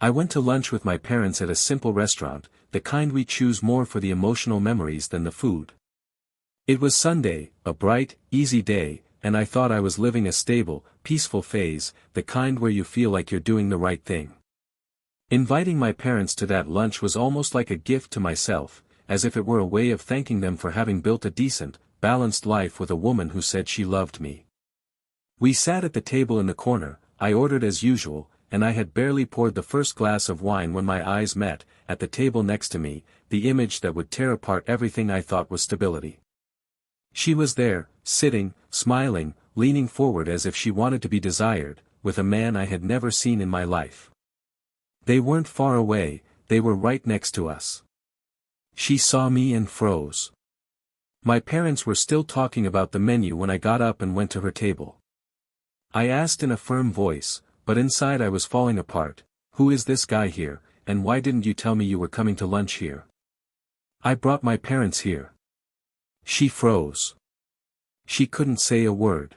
I went to lunch with my parents at a simple restaurant, the kind we choose more for the emotional memories than the food. It was Sunday, a bright, easy day, and I thought I was living a stable, peaceful phase, the kind where you feel like you're doing the right thing. Inviting my parents to that lunch was almost like a gift to myself, as if it were a way of thanking them for having built a decent, balanced life with a woman who said she loved me. We sat at the table in the corner, I ordered as usual, and I had barely poured the first glass of wine when my eyes met, at the table next to me, the image that would tear apart everything I thought was stability. She was there, sitting, smiling, leaning forward as if she wanted to be desired, with a man I had never seen in my life. They weren't far away, they were right next to us. She saw me and froze. My parents were still talking about the menu when I got up and went to her table. I asked in a firm voice, but inside I was falling apart, "Who is this guy here, and why didn't you tell me you were coming to lunch here?" "I brought my parents here." She froze. She couldn't say a word.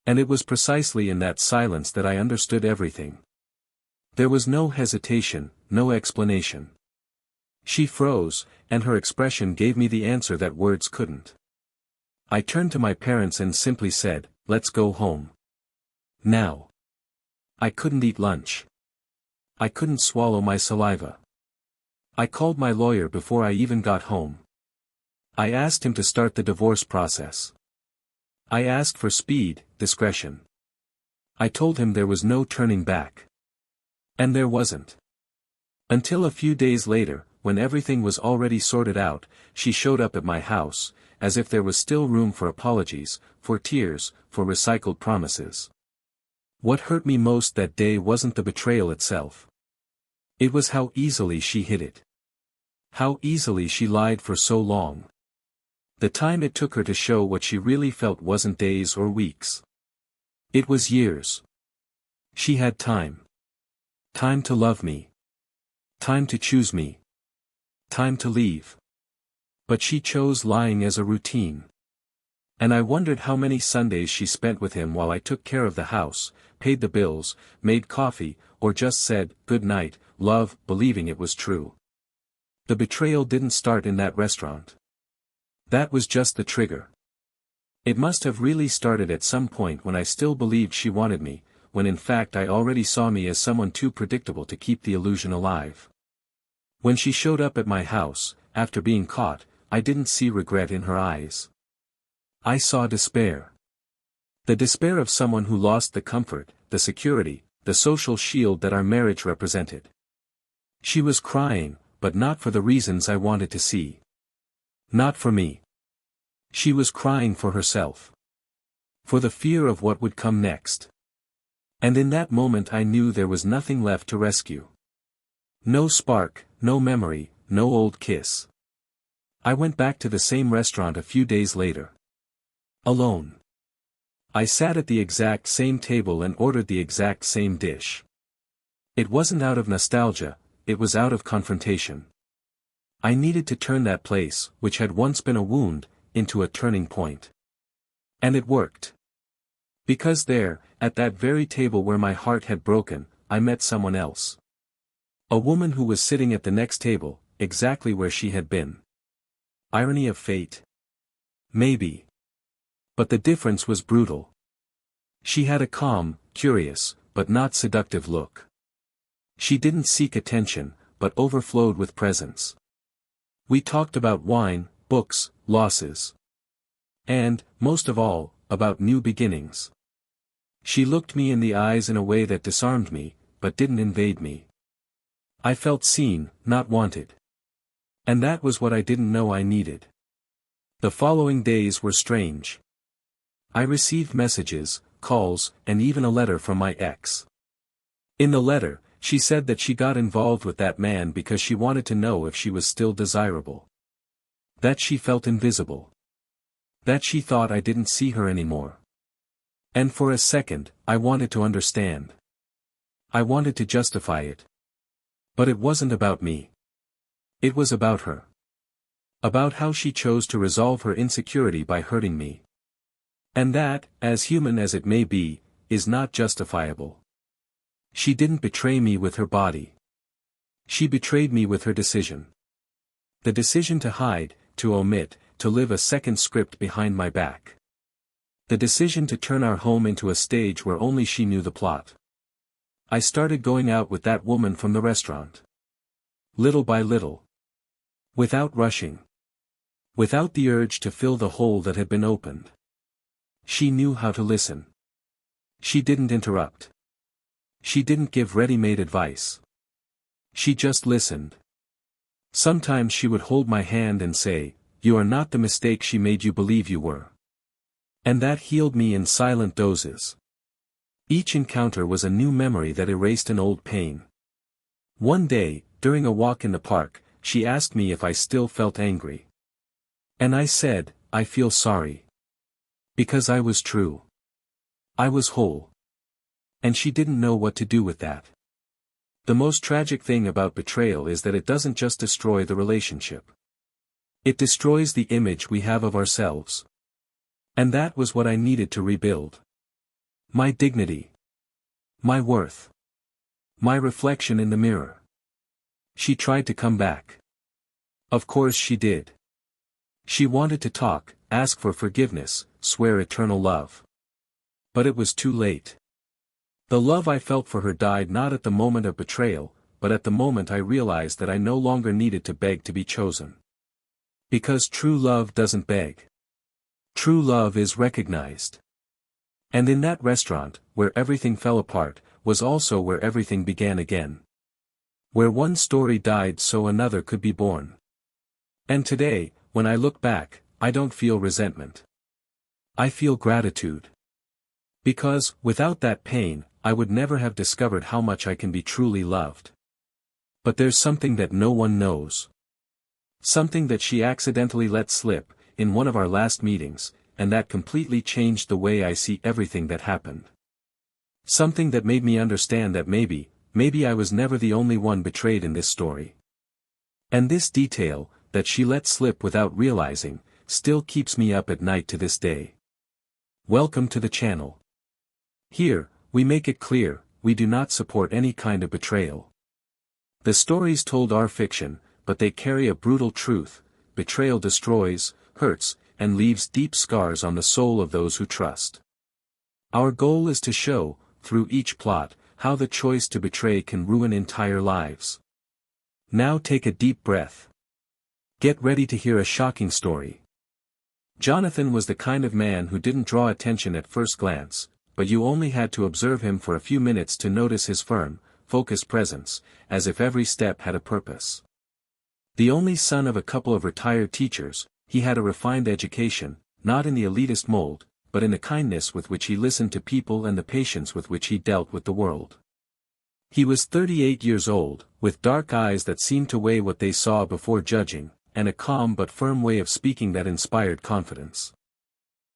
And it was precisely in that silence that I understood everything. There was no hesitation, no explanation. She froze, and her expression gave me the answer that words couldn't. I turned to my parents and simply said, "Let's go home. Now." I couldn't eat lunch. I couldn't swallow my saliva. I called my lawyer before I even got home. I asked him to start the divorce process. I asked for speed, discretion. I told him there was no turning back. And there wasn't. Until a few days later, when everything was already sorted out, she showed up at my house, as if there was still room for apologies, for tears, for recycled promises. What hurt me most that day wasn't the betrayal itself. It was how easily she hid it. How easily she lied for so long. The time it took her to show what she really felt wasn't days or weeks. It was years. She had time. Time to love me. Time to choose me. Time to leave. But she chose lying as a routine. And I wondered how many Sundays she spent with him while I took care of the house, paid the bills, made coffee, or just said, "Good night, love," believing it was true. The betrayal didn't start in that restaurant. That was just the trigger. It must have really started at some point when I still believed she wanted me, when in fact I already saw me as someone too predictable to keep the illusion alive. When she showed up at my house, after being caught, I didn't see regret in her eyes. I saw despair. The despair of someone who lost the comfort, the security, the social shield that our marriage represented. She was crying, but not for the reasons I wanted to see. Not for me. She was crying for herself. For the fear of what would come next. And in that moment I knew there was nothing left to rescue. No spark, no memory, no old kiss. I went back to the same restaurant a few days later. Alone. I sat at the exact same table and ordered the exact same dish. It wasn't out of nostalgia, it was out of confrontation. I needed to turn that place, which had once been a wound, into a turning point. And it worked. Because there, at that very table where my heart had broken, I met someone else. A woman who was sitting at the next table, exactly where she had been. Irony of fate? Maybe. But the difference was brutal. She had a calm, curious, but not seductive look. She didn't seek attention, but overflowed with presence. We talked about wine, books, losses. And, most of all, about new beginnings. She looked me in the eyes in a way that disarmed me, but didn't invade me. I felt seen, not wanted. And that was what I didn't know I needed. The following days were strange. I received messages, calls, and even a letter from my ex. In the letter, she said that she got involved with that man because she wanted to know if she was still desirable. That she felt invisible. That she thought I didn't see her anymore. And for a second, I wanted to understand. I wanted to justify it. But it wasn't about me. It was about her. About how she chose to resolve her insecurity by hurting me. And that, as human as it may be, is not justifiable. She didn't betray me with her body. She betrayed me with her decision. The decision to hide, to omit, to live a second script behind my back. The decision to turn our home into a stage where only she knew the plot. I started going out with that woman from the restaurant. Little by little. Without rushing. Without the urge to fill the hole that had been opened. She knew how to listen. She didn't interrupt. She didn't give ready-made advice. She just listened. Sometimes she would hold my hand and say, "You are not the mistake she made you believe you were." And that healed me in silent doses. Each encounter was a new memory that erased an old pain. One day, during a walk in the park, she asked me if I still felt angry. And I said, "I feel sorry." Because I was true. I was whole. And she didn't know what to do with that. The most tragic thing about betrayal is that it doesn't just destroy the relationship. It destroys the image we have of ourselves. And that was what I needed to rebuild. My dignity. My worth. My reflection in the mirror. She tried to come back. Of course she did. She wanted to talk, ask for forgiveness, swear eternal love. But it was too late. The love I felt for her died not at the moment of betrayal, but at the moment I realized that I no longer needed to beg to be chosen. Because true love doesn't beg. True love is recognized. And in that restaurant, where everything fell apart, was also where everything began again. Where one story died so another could be born. And today, when I look back, I don't feel resentment. I feel gratitude. Because, without that pain, I would never have discovered how much I can be truly loved. But there's something that no one knows. Something that she accidentally let slip, in one of our last meetings, and that completely changed the way I see everything that happened. Something that made me understand that maybe I was never the only one betrayed in this story. And this detail, that she let slip without realizing, still keeps me up at night to this day. Welcome to the channel. Here, we make it clear, we do not support any kind of betrayal. The stories told are fiction, but they carry a brutal truth: betrayal destroys, hurts, and leaves deep scars on the soul of those who trust. Our goal is to show, through each plot, how the choice to betray can ruin entire lives. Now take a deep breath. Get ready to hear a shocking story. Jonathan was the kind of man who didn't draw attention at first glance, but you only had to observe him for a few minutes to notice his firm, focused presence, as if every step had a purpose. The only son of a couple of retired teachers, he had a refined education, not in the elitist mold, but in the kindness with which he listened to people and the patience with which he dealt with the world. He was 38 years old, with dark eyes that seemed to weigh what they saw before judging, and a calm but firm way of speaking that inspired confidence.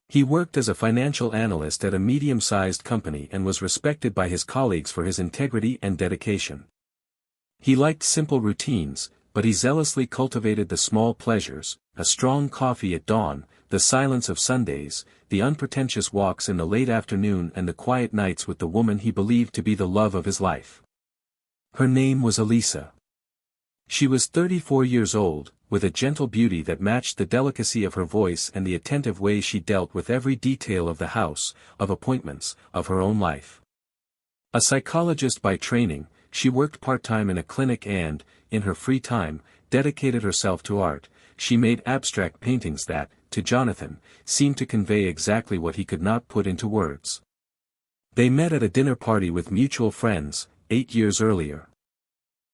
He worked as a financial analyst at a medium-sized company and was respected by his colleagues for his integrity and dedication. He liked simple routines, but he zealously cultivated the small pleasures: a strong coffee at dawn, the silence of Sundays, the unpretentious walks in the late afternoon, and the quiet nights with the woman he believed to be the love of his life. Her name was Elisa. She was 34 years old, with a gentle beauty that matched the delicacy of her voice and the attentive way she dealt with every detail of the house, of appointments, of her own life. A psychologist by training, she worked part-time in a clinic and, in her free time, dedicated herself to art. She made abstract paintings that, to Jonathan, seemed to convey exactly what he could not put into words. They met at a dinner party with mutual friends, 8 years earlier.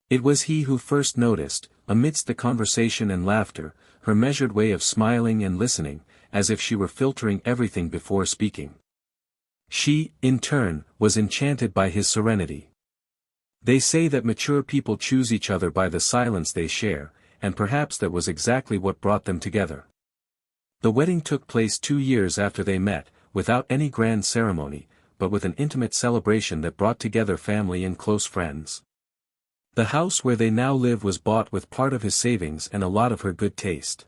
It was he who first noticed, amidst the conversation and laughter, her measured way of smiling and listening, as if she were filtering everything before speaking. She, in turn, was enchanted by his serenity. They say that mature people choose each other by the silence they share, and perhaps that was exactly what brought them together. The wedding took place 2 years after they met, without any grand ceremony, but with an intimate celebration that brought together family and close friends. The house where they now live was bought with part of his savings and a lot of her good taste.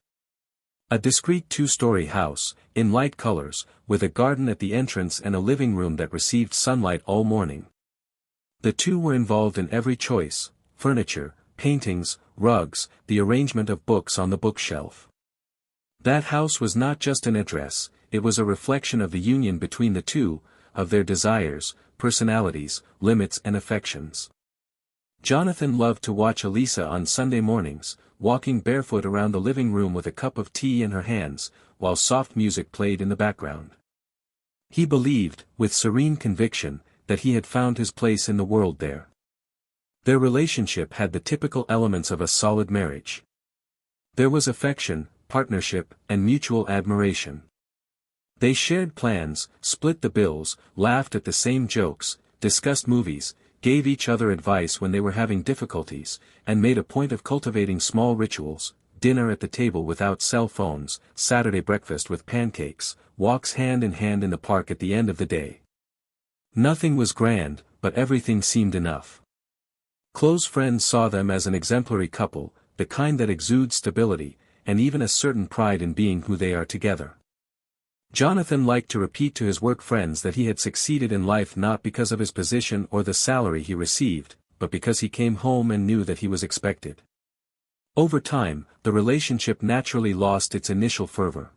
A discreet 2-story house, in light colors, with a garden at the entrance and a living room that received sunlight all morning. The two were involved in every choice: furniture, paintings, rugs, the arrangement of books on the bookshelf. That house was not just an address, it was a reflection of the union between the two, of their desires, personalities, limits and affections. Jonathan loved to watch Elisa on Sunday mornings, walking barefoot around the living room with a cup of tea in her hands, while soft music played in the background. He believed, with serene conviction, that he had found his place in the world there. Their relationship had the typical elements of a solid marriage. There was affection, partnership, and mutual admiration. They shared plans, split the bills, laughed at the same jokes, discussed movies, gave each other advice when they were having difficulties, and made a point of cultivating small rituals: dinner at the table without cell phones, Saturday breakfast with pancakes, walks hand in hand in the park at the end of the day. Nothing was grand, but everything seemed enough. Close friends saw them as an exemplary couple, the kind that exudes stability, and even a certain pride in being who they are together. Jonathan liked to repeat to his work friends that he had succeeded in life not because of his position or the salary he received, but because he came home and knew that he was expected. Over time, the relationship naturally lost its initial fervor.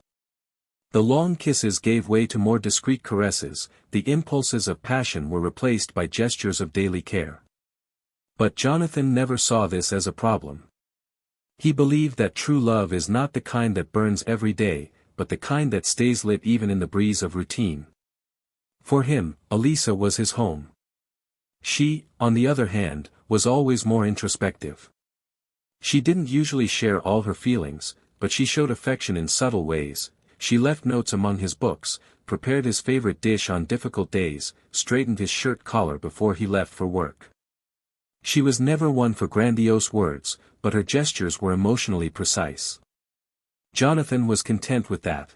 The long kisses gave way to more discreet caresses, the impulses of passion were replaced by gestures of daily care. But Jonathan never saw this as a problem. He believed that true love is not the kind that burns every day, but the kind that stays lit even in the breeze of routine. For him, Elisa was his home. She, on the other hand, was always more introspective. She didn't usually share all her feelings, but she showed affection in subtle ways. She left notes among his books, prepared his favorite dish on difficult days, straightened his shirt collar before he left for work. She was never one for grandiose words, but her gestures were emotionally precise. Jonathan was content with that.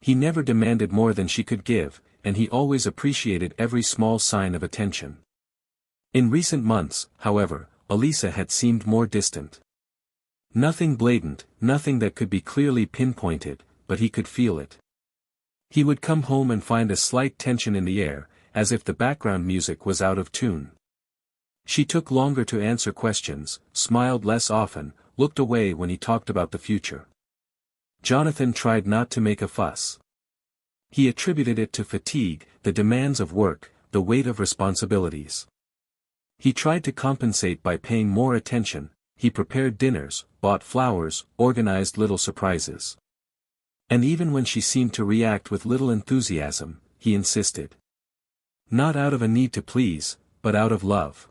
He never demanded more than she could give, and he always appreciated every small sign of attention. In recent months, however, Elisa had seemed more distant. Nothing blatant, nothing that could be clearly pinpointed, but he could feel it. He would come home and find a slight tension in the air, as if the background music was out of tune. She took longer to answer questions, smiled less often, looked away when he talked about the future. Jonathan tried not to make a fuss. He attributed it to fatigue, the demands of work, the weight of responsibilities. He tried to compensate by paying more attention. He prepared dinners, bought flowers, organized little surprises. And even when she seemed to react with little enthusiasm, he insisted. Not out of a need to please, but out of love.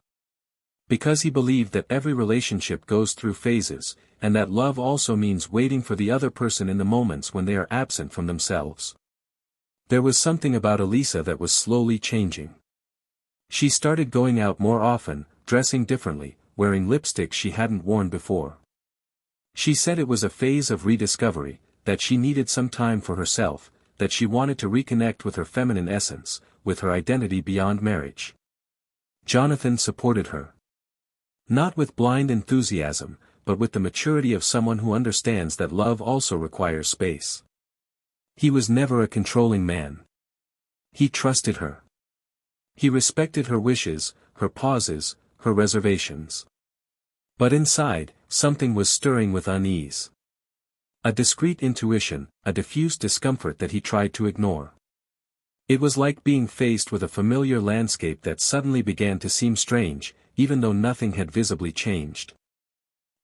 Because he believed that every relationship goes through phases, and that love also means waiting for the other person in the moments when they are absent from themselves. There was something about Elisa that was slowly changing. She started going out more often, dressing differently, wearing lipstick she hadn't worn before. She said it was a phase of rediscovery, that she needed some time for herself, that she wanted to reconnect with her feminine essence, with her identity beyond marriage. Jonathan supported her. Not with blind enthusiasm, but with the maturity of someone who understands that love also requires space. He was never a controlling man. He trusted her. He respected her wishes, her pauses, her reservations. But inside, something was stirring with unease. A discreet intuition, a diffuse discomfort that he tried to ignore. It was like being faced with a familiar landscape that suddenly began to seem strange, even though nothing had visibly changed.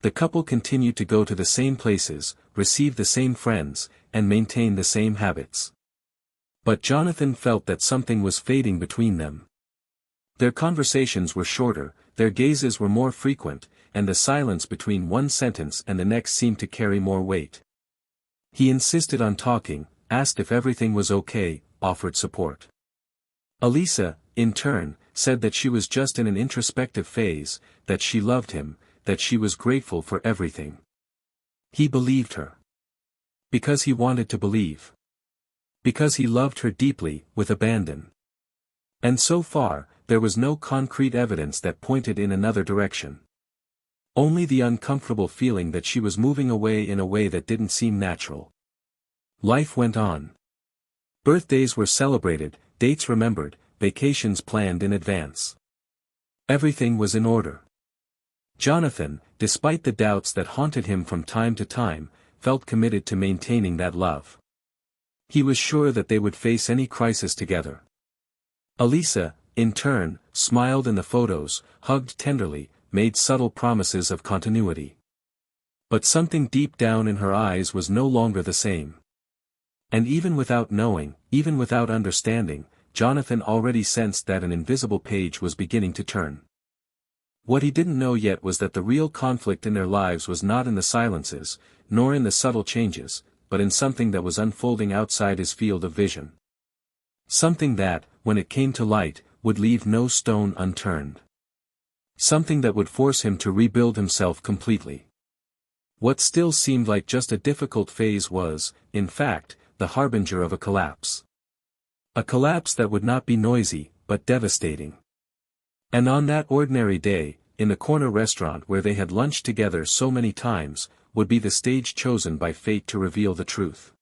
The couple continued to go to the same places, receive the same friends, and maintain the same habits. But Jonathan felt that something was fading between them. Their conversations were shorter, their gazes were more frequent, and the silence between one sentence and the next seemed to carry more weight. He insisted on talking, asked if everything was okay, offered support. Elisa, in turn, said that she was just in an introspective phase, that she loved him, that she was grateful for everything. He believed her. Because he wanted to believe. Because he loved her deeply, with abandon. And so far, there was no concrete evidence that pointed in another direction. Only the uncomfortable feeling that she was moving away in a way that didn't seem natural. Life went on. Birthdays were celebrated, dates remembered, vacations planned in advance. Everything was in order. Jonathan, despite the doubts that haunted him from time to time, felt committed to maintaining that love. He was sure that they would face any crisis together. Elisa, in turn, smiled in the photos, hugged tenderly, made subtle promises of continuity. But something deep down in her eyes was no longer the same. And even without knowing, even without understanding, Jonathan already sensed that an invisible page was beginning to turn. What he didn't know yet was that the real conflict in their lives was not in the silences, nor in the subtle changes, but in something that was unfolding outside his field of vision. Something that, when it came to light, would leave no stone unturned. Something that would force him to rebuild himself completely. What still seemed like just a difficult phase was, in fact, the harbinger of a collapse. A collapse that would not be noisy, but devastating. And on that ordinary day, in the corner restaurant where they had lunched together so many times, would be the stage chosen by fate to reveal the truth.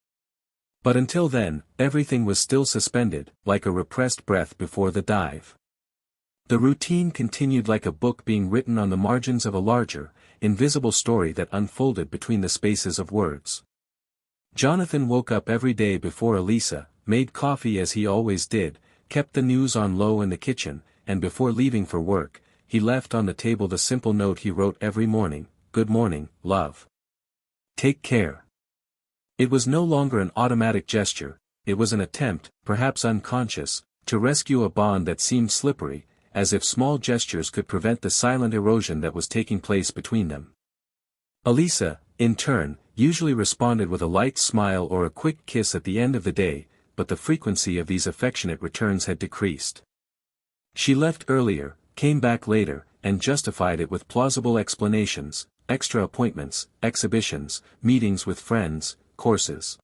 But until then, everything was still suspended, like a repressed breath before the dive. The routine continued like a book being written on the margins of a larger, invisible story that unfolded between the spaces of words. Jonathan woke up every day before Elisa, made coffee as he always did, kept the news on low in the kitchen, and before leaving for work, he left on the table the simple note he wrote every morning: "Good morning, love. Take care." It was no longer an automatic gesture, it was an attempt, perhaps unconscious, to rescue a bond that seemed slippery, as if small gestures could prevent the silent erosion that was taking place between them. Elisa, in turn, usually responded with a light smile or a quick kiss at the end of the day, but the frequency of these affectionate returns had decreased. She left earlier, came back later, and justified it with plausible explanations: extra appointments, exhibitions, meetings with friends, courses.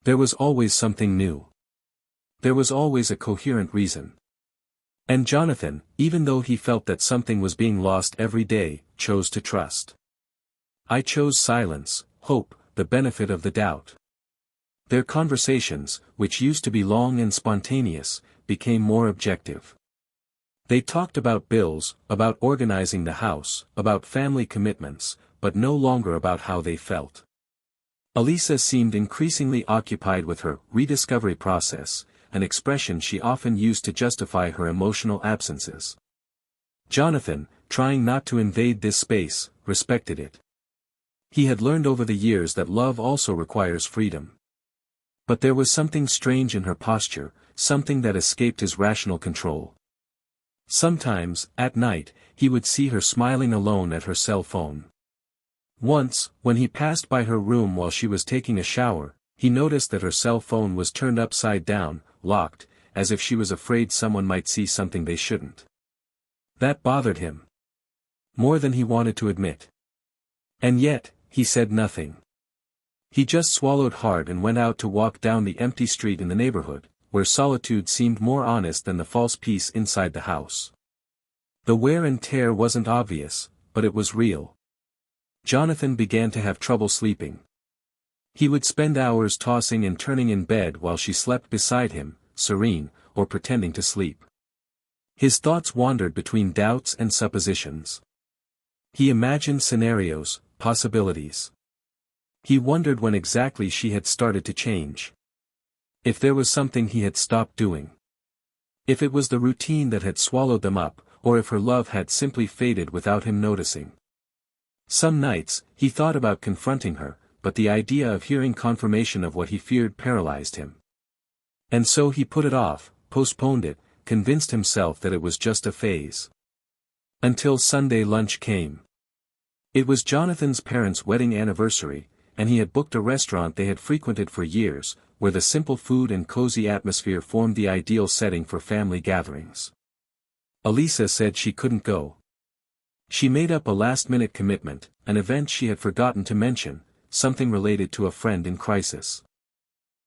There was always something new. There was always a coherent reason. And Jonathan, even though he felt that something was being lost every day, chose to trust. I chose silence, hope, the benefit of the doubt. Their conversations, which used to be long and spontaneous, became more objective. They talked about bills, about organizing the house, about family commitments, but no longer about how they felt. Elisa seemed increasingly occupied with her rediscovery process, an expression she often used to justify her emotional absences. Jonathan, trying not to invade this space, respected it. He had learned over the years that love also requires freedom. But there was something strange in her posture, something that escaped his rational control. Sometimes, at night, he would see her smiling alone at her cell phone. Once, when he passed by her room while she was taking a shower, he noticed that her cell phone was turned upside down, locked, as if she was afraid someone might see something they shouldn't. That bothered him. More than he wanted to admit. And yet, he said nothing. He just swallowed hard and went out to walk down the empty street in the neighborhood, where solitude seemed more honest than the false peace inside the house. The wear and tear wasn't obvious, but it was real. Jonathan began to have trouble sleeping. He would spend hours tossing and turning in bed while she slept beside him, serene, or pretending to sleep. His thoughts wandered between doubts and suppositions. He imagined scenarios, possibilities. He wondered when exactly she had started to change. If there was something he had stopped doing. If it was the routine that had swallowed them up, or if her love had simply faded without him noticing. Some nights, he thought about confronting her, but the idea of hearing confirmation of what he feared paralyzed him. And so he put it off, postponed it, convinced himself that it was just a phase. Until Sunday lunch came. It was Jonathan's parents' wedding anniversary, and he had booked a restaurant they had frequented for years, where the simple food and cozy atmosphere formed the ideal setting for family gatherings. Elisa said she couldn't go. She made up a last-minute commitment, an event she had forgotten to mention, something related to a friend in crisis.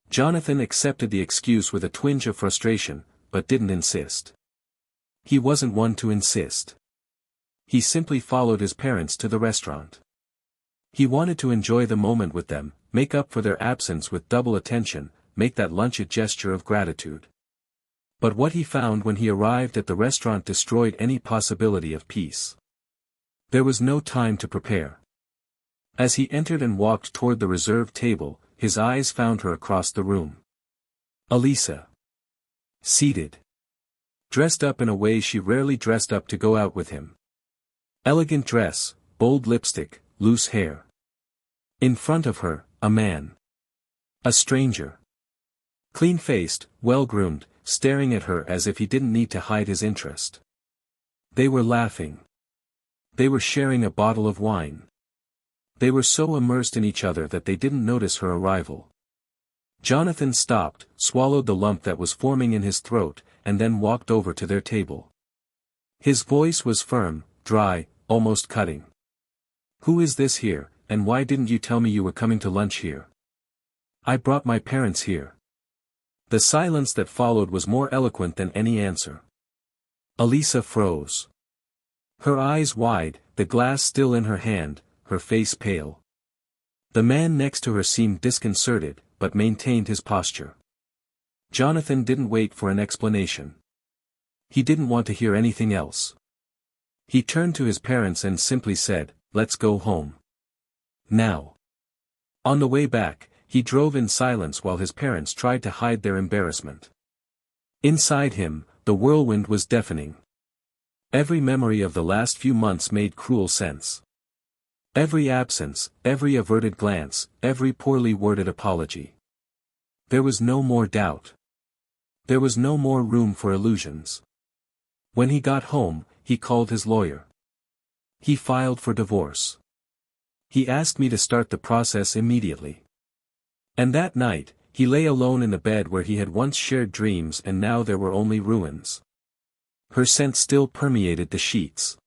Jonathan accepted the excuse with a twinge of frustration, but didn't insist. He wasn't one to insist. He simply followed his parents to the restaurant. He wanted to enjoy the moment with them, make up for their absence with double attention, make that lunch a gesture of gratitude. But what he found when he arrived at the restaurant destroyed any possibility of peace. There was no time to prepare. As he entered and walked toward the reserved table, his eyes found her across the room. Elisa. Seated. Dressed up in a way she rarely dressed up to go out with him. Elegant dress, bold lipstick, loose hair. In front of her, a man. A stranger. Clean-faced, well-groomed, staring at her as if he didn't need to hide his interest. They were laughing. They were sharing a bottle of wine. They were so immersed in each other that they didn't notice her arrival. Jonathan stopped, swallowed the lump that was forming in his throat, and then walked over to their table. His voice was firm, dry, almost cutting. "Who is this here, and why didn't you tell me you were coming to lunch here?" "I brought my parents here." The silence that followed was more eloquent than any answer. Elisa froze. Her eyes wide, the glass still in her hand, her face pale. The man next to her seemed disconcerted, but maintained his posture. Jonathan didn't wait for an explanation. He didn't want to hear anything else. He turned to his parents and simply said, "Let's go home. Now." On the way back, he drove in silence while his parents tried to hide their embarrassment. Inside him, the whirlwind was deafening. Every memory of the last few months made cruel sense. Every absence, every averted glance, every poorly worded apology. There was no more doubt. There was no more room for illusions. When he got home, he called his lawyer. He filed for divorce. He asked me to start the process immediately. And that night, he lay alone in the bed where he had once shared dreams and now there were only ruins. Her scent still permeated the sheets.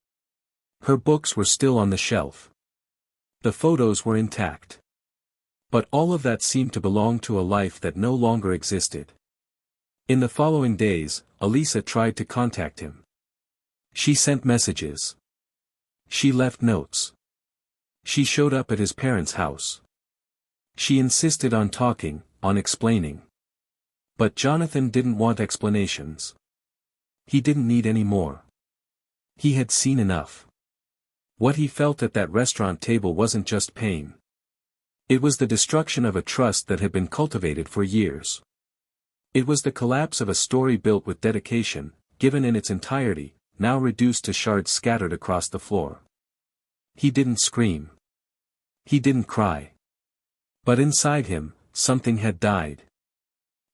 Her books were still on the shelf. The photos were intact. But all of that seemed to belong to a life that no longer existed. In the following days, Elisa tried to contact him. She sent messages. She left notes. She showed up at his parents' house. She insisted on talking, on explaining. But Jonathan didn't want explanations. He didn't need any more. He had seen enough. What he felt at that restaurant table wasn't just pain. It was the destruction of a trust that had been cultivated for years. It was the collapse of a story built with dedication, given in its entirety, now reduced to shards scattered across the floor. He didn't scream. He didn't cry. But inside him, something had died.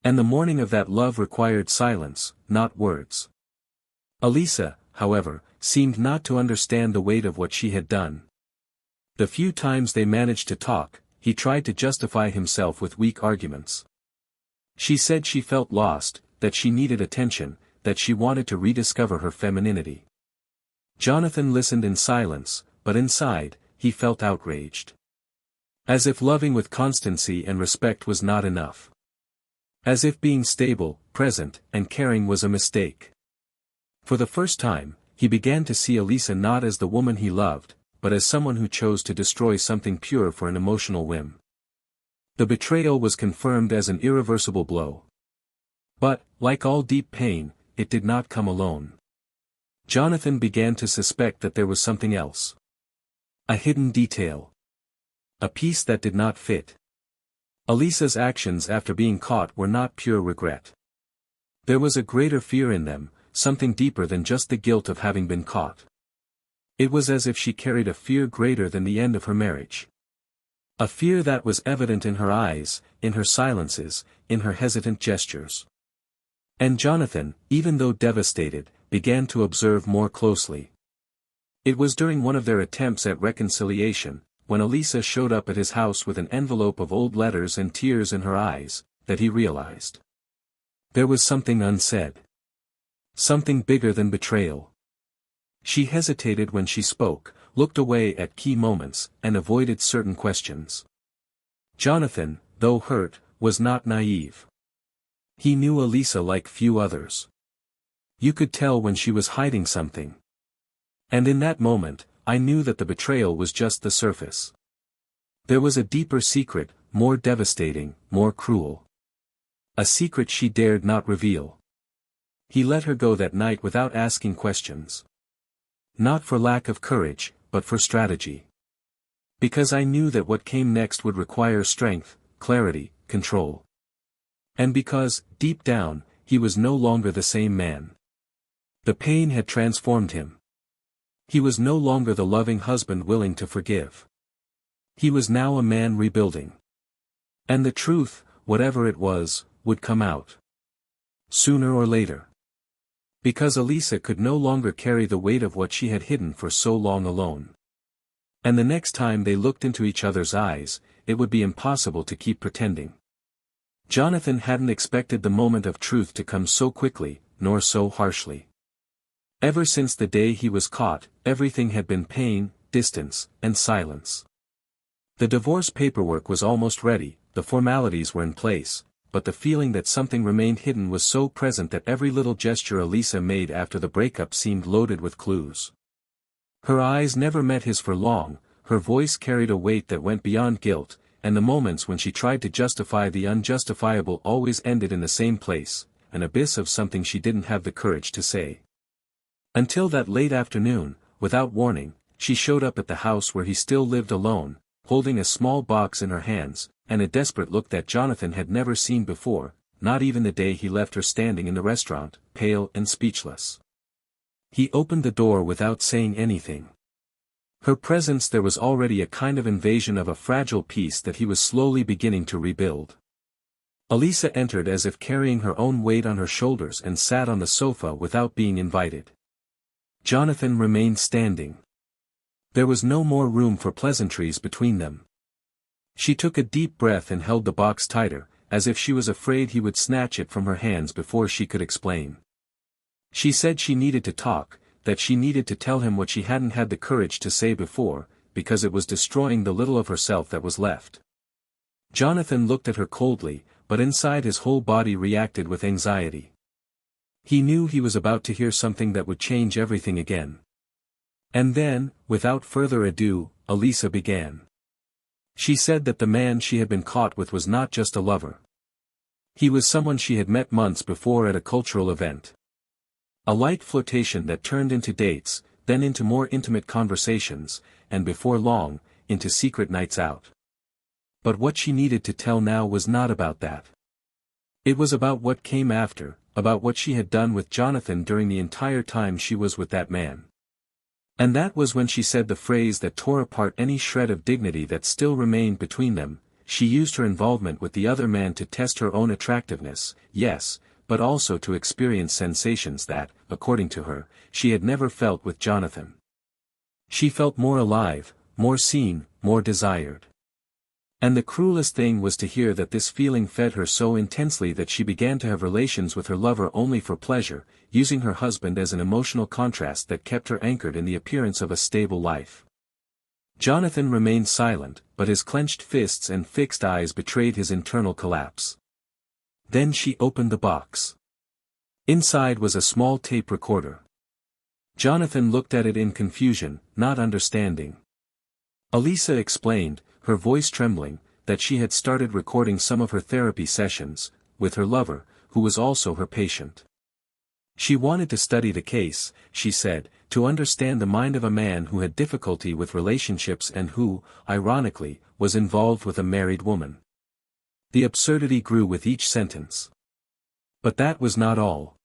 And the mourning of that love required silence, not words. Elisa, however, seemed not to understand the weight of what she had done. The few times they managed to talk, he tried to justify himself with weak arguments. She said she felt lost, that she needed attention, that she wanted to rediscover her femininity. Jonathan listened in silence, but inside, he felt outraged. As if loving with constancy and respect was not enough. As if being stable, present, and caring was a mistake. For the first time, he began to see Elisa not as the woman he loved, but as someone who chose to destroy something pure for an emotional whim. The betrayal was confirmed as an irreversible blow. But, like all deep pain, it did not come alone. Jonathan began to suspect that there was something else. A hidden detail. A piece that did not fit. Elisa's actions after being caught were not pure regret. There was a greater fear in them, something deeper than just the guilt of having been caught. It was as if she carried a fear greater than the end of her marriage. A fear that was evident in her eyes, in her silences, in her hesitant gestures. And Jonathan, even though devastated, began to observe more closely. It was during one of their attempts at reconciliation, when Elisa showed up at his house with an envelope of old letters and tears in her eyes, that he realized. There was something unsaid. Something bigger than betrayal. She hesitated when she spoke, looked away at key moments, and avoided certain questions. Jonathan, though hurt, was not naive. He knew Elisa like few others. You could tell when she was hiding something. And in that moment, I knew that the betrayal was just the surface. There was a deeper secret, more devastating, more cruel. A secret she dared not reveal. He let her go that night without asking questions. Not for lack of courage, but for strategy. Because I knew that what came next would require strength, clarity, control. And because, deep down, he was no longer the same man. The pain had transformed him. He was no longer the loving husband willing to forgive. He was now a man rebuilding. And the truth, whatever it was, would come out. Sooner or later. Because Elisa could no longer carry the weight of what she had hidden for so long alone. And the next time they looked into each other's eyes, it would be impossible to keep pretending. Jonathan hadn't expected the moment of truth to come so quickly, nor so harshly. Ever since the day he was caught, everything had been pain, distance, and silence. The divorce paperwork was almost ready, the formalities were in place, but the feeling that something remained hidden was so present that every little gesture Elisa made after the breakup seemed loaded with clues. Her eyes never met his for long, her voice carried a weight that went beyond guilt, and the moments when she tried to justify the unjustifiable always ended in the same place, an abyss of something she didn't have the courage to say. Until that late afternoon, without warning, she showed up at the house where he still lived alone, holding a small box in her hands, and a desperate look that Jonathan had never seen before, not even the day he left her standing in the restaurant, pale and speechless. He opened the door without saying anything. Her presence there was already a kind of invasion of a fragile piece that he was slowly beginning to rebuild. Elisa entered as if carrying her own weight on her shoulders and sat on the sofa without being invited. Jonathan remained standing. There was no more room for pleasantries between them. She took a deep breath and held the box tighter, as if she was afraid he would snatch it from her hands before she could explain. She said she needed to talk, that she needed to tell him what she hadn't had the courage to say before, because it was destroying the little of herself that was left. Jonathan looked at her coldly, but inside his whole body reacted with anxiety. He knew he was about to hear something that would change everything again. And then, without further ado, Elisa began. She said that the man she had been caught with was not just a lover. He was someone she had met months before at a cultural event. A light flirtation that turned into dates, then into more intimate conversations, and before long, into secret nights out. But what she needed to tell now was not about that. It was about what came after, about what she had done with Jonathan during the entire time she was with that man. And that was when she said the phrase that tore apart any shred of dignity that still remained between them. She used her involvement with the other man to test her own attractiveness, yes, but also to experience sensations that, according to her, she had never felt with Jonathan. She felt more alive, more seen, more desired. And the cruelest thing was to hear that this feeling fed her so intensely that she began to have relations with her lover only for pleasure, using her husband as an emotional contrast that kept her anchored in the appearance of a stable life. Jonathan remained silent, but his clenched fists and fixed eyes betrayed his internal collapse. Then she opened the box. Inside was a small tape recorder. Jonathan looked at it in confusion, not understanding. Elisa explained, her voice trembling, that she had started recording some of her therapy sessions, with her lover, who was also her patient. She wanted to study the case, she said, to understand the mind of a man who had difficulty with relationships and who, ironically, was involved with a married woman. The absurdity grew with each sentence. But that was not all.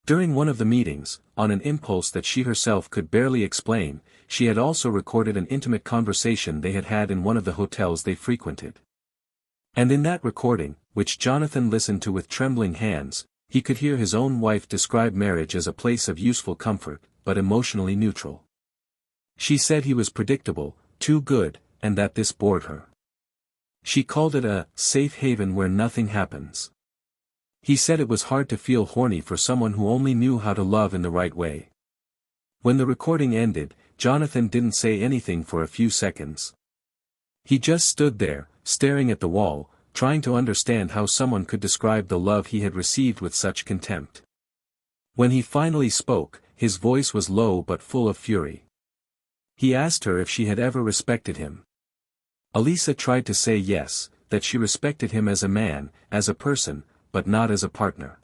During one of the meetings, on an impulse that she herself could barely explain, she had also recorded an intimate conversation they had had in one of the hotels they frequented. And in that recording, which Jonathan listened to with trembling hands, he could hear his own wife describe marriage as a place of useful comfort, but emotionally neutral. She said he was predictable, too good, and that this bored her. She called it a safe haven where nothing happens. He said it was hard to feel horny for someone who only knew how to love in the right way. When the recording ended, Jonathan didn't say anything for a few seconds. He just stood there, staring at the wall, trying to understand how someone could describe the love he had received with such contempt. When he finally spoke, his voice was low but full of fury. He asked her if she had ever respected him. Elisa tried to say yes, that she respected him as a man, as a person, but not as a partner.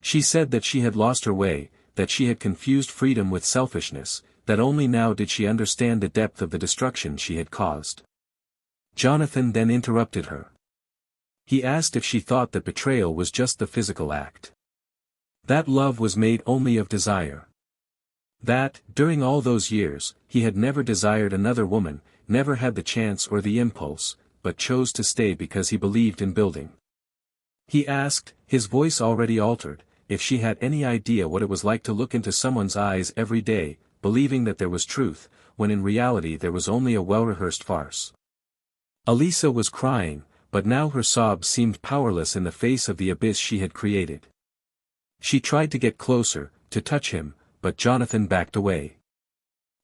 She said that she had lost her way, that she had confused freedom with selfishness, that only now did she understand the depth of the destruction she had caused. Jonathan then interrupted her. He asked if she thought that betrayal was just the physical act. That love was made only of desire. That, during all those years, he had never desired another woman, never had the chance or the impulse, but chose to stay because he believed in building. He asked, his voice already altered, if she had any idea what it was like to look into someone's eyes every day, believing that there was truth, when in reality there was only a well-rehearsed farce. Elisa was crying, but now her sobs seemed powerless in the face of the abyss she had created. She tried to get closer, to touch him, but Jonathan backed away.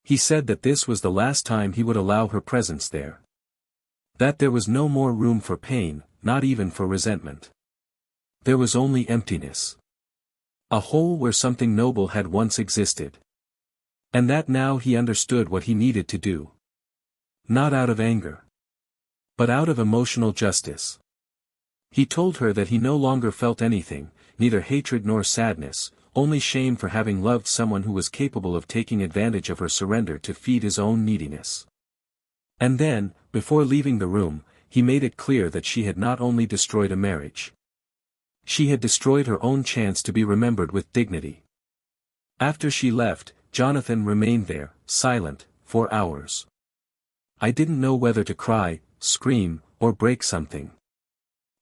He said that this was the last time he would allow her presence there. That there was no more room for pain, not even for resentment. There was only emptiness. A hole where something noble had once existed. And that now he understood what he needed to do. Not out of anger, but out of emotional justice. He told her that he no longer felt anything, neither hatred nor sadness, only shame for having loved someone who was capable of taking advantage of her surrender to feed his own neediness. And then, before leaving the room, he made it clear that she had not only destroyed a marriage. She had destroyed her own chance to be remembered with dignity. After she left, Jonathan remained there, silent, for hours. I didn't know whether to cry, scream, or break something.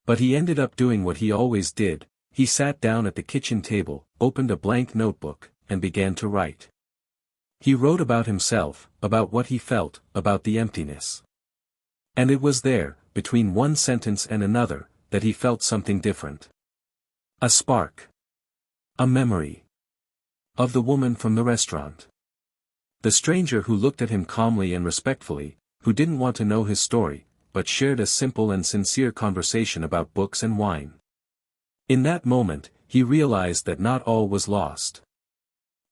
But he ended up doing what he always did. He sat down at the kitchen table, opened a blank notebook, and began to write. He wrote about himself, about what he felt, about the emptiness. And it was there, between one sentence and another, that he felt something different. A spark. A memory. Of the woman from the restaurant. The stranger who looked at him calmly and respectfully, who didn't want to know his story, but shared a simple and sincere conversation about books and wine. In that moment, he realized that not all was lost.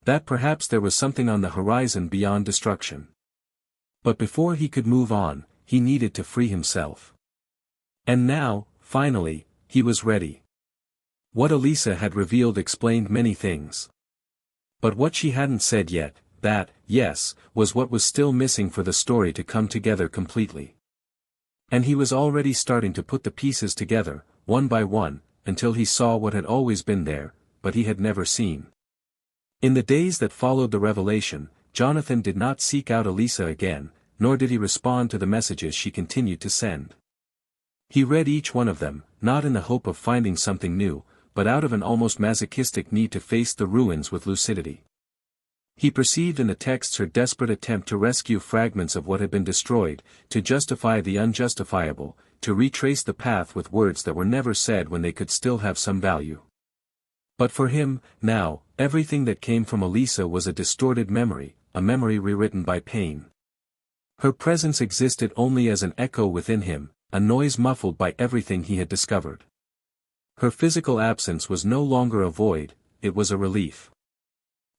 That perhaps there was something on the horizon beyond destruction. But before he could move on, he needed to free himself. And now, finally, he was ready. What Elisa had revealed explained many things. But what she hadn't said yet, that, yes, was what was still missing for the story to come together completely. And he was already starting to put the pieces together, one by one, until he saw what had always been there, but he had never seen. In the days that followed the revelation, Jonathan did not seek out Elisa again, nor did he respond to the messages she continued to send. He read each one of them, not in the hope of finding something new, but out of an almost masochistic need to face the ruins with lucidity. He perceived in the texts her desperate attempt to rescue fragments of what had been destroyed, to justify the unjustifiable, to retrace the path with words that were never said when they could still have some value. But for him, now, everything that came from Elisa was a distorted memory, a memory rewritten by pain. Her presence existed only as an echo within him, a noise muffled by everything he had discovered. Her physical absence was no longer a void, it was a relief.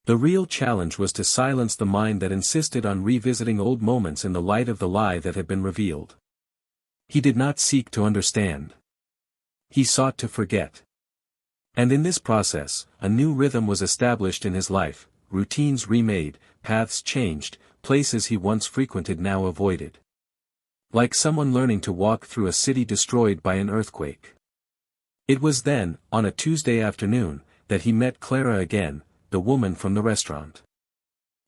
The real challenge was to silence the mind that insisted on revisiting old moments in the light of the lie that had been revealed. He did not seek to understand. He sought to forget. And in this process, a new rhythm was established in his life, routines remade, paths changed, places he once frequented now avoided. Like someone learning to walk through a city destroyed by an earthquake. It was then, on a Tuesday afternoon, that he met Clara again, the woman from the restaurant.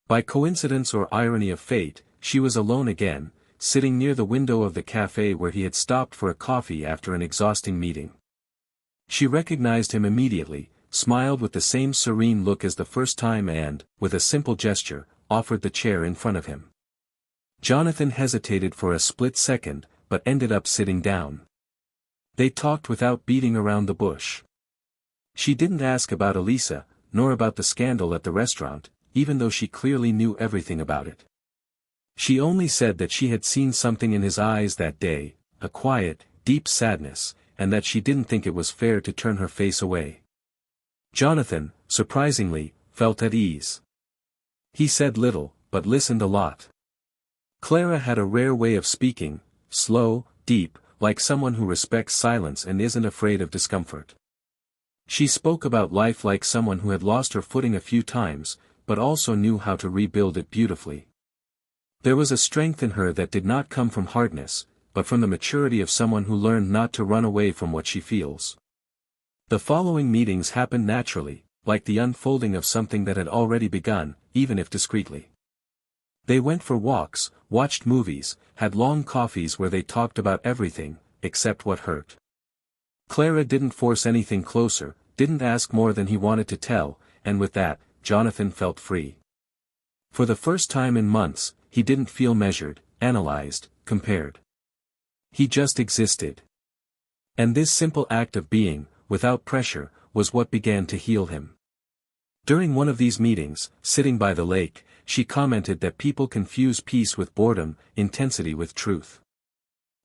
By coincidence or irony of fate, she was alone again, sitting near the window of the cafe where he had stopped for a coffee after an exhausting meeting. She recognized him immediately, smiled with the same serene look as the first time and, with a simple gesture, offered the chair in front of him. Jonathan hesitated for a split second, but ended up sitting down. They talked without beating around the bush. She didn't ask about Elisa, nor about the scandal at the restaurant, even though she clearly knew everything about it. She only said that she had seen something in his eyes that day, a quiet, deep sadness, and that she didn't think it was fair to turn her face away. Jonathan, surprisingly, felt at ease. He said little, but listened a lot. Clara had a rare way of speaking, slow, deep, like someone who respects silence and isn't afraid of discomfort. She spoke about life like someone who had lost her footing a few times, but also knew how to rebuild it beautifully. There was a strength in her that did not come from hardness, but from the maturity of someone who learned not to run away from what she feels. The following meetings happened naturally, like the unfolding of something that had already begun, even if discreetly. They went for walks, watched movies, had long coffees where they talked about everything, except what hurt. Clara didn't force anything closer, didn't ask more than he wanted to tell, and with that, Jonathan felt free. For the first time in months, he didn't feel measured, analyzed, compared. He just existed. And this simple act of being, without pressure, was what began to heal him. During one of these meetings, sitting by the lake, she commented that people confuse peace with boredom, intensity with truth.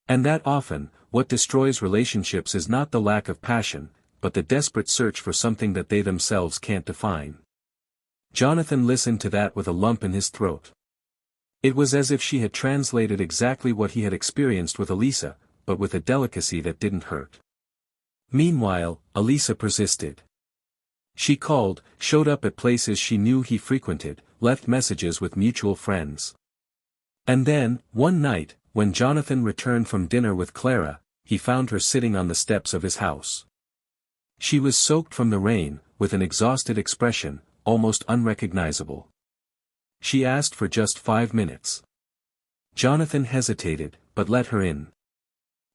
And that often, what destroys relationships is not the lack of passion, but the desperate search for something that they themselves can't define. Jonathan listened to that with a lump in his throat. It was as if she had translated exactly what he had experienced with Elisa, but with a delicacy that didn't hurt. Meanwhile, Elisa persisted. She called, showed up at places she knew he frequented, left messages with mutual friends. And then, one night, when Jonathan returned from dinner with Clara, he found her sitting on the steps of his house. She was soaked from the rain, with an exhausted expression, almost unrecognizable. She asked for just 5 minutes. Jonathan hesitated, but let her in.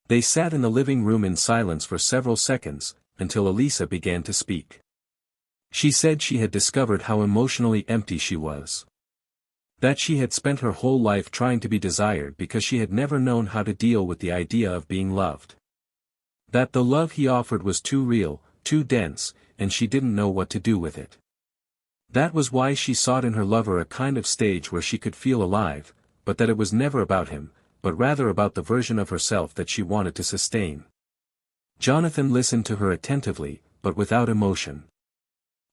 They sat in the living room in silence for several seconds, until Elisa began to speak. She said she had discovered how emotionally empty she was. That she had spent her whole life trying to be desired because she had never known how to deal with the idea of being loved. That the love he offered was too real, too dense, and she didn't know what to do with it. That was why she sought in her lover a kind of stage where she could feel alive, but that it was never about him, but rather about the version of herself that she wanted to sustain. Jonathan listened to her attentively, but without emotion.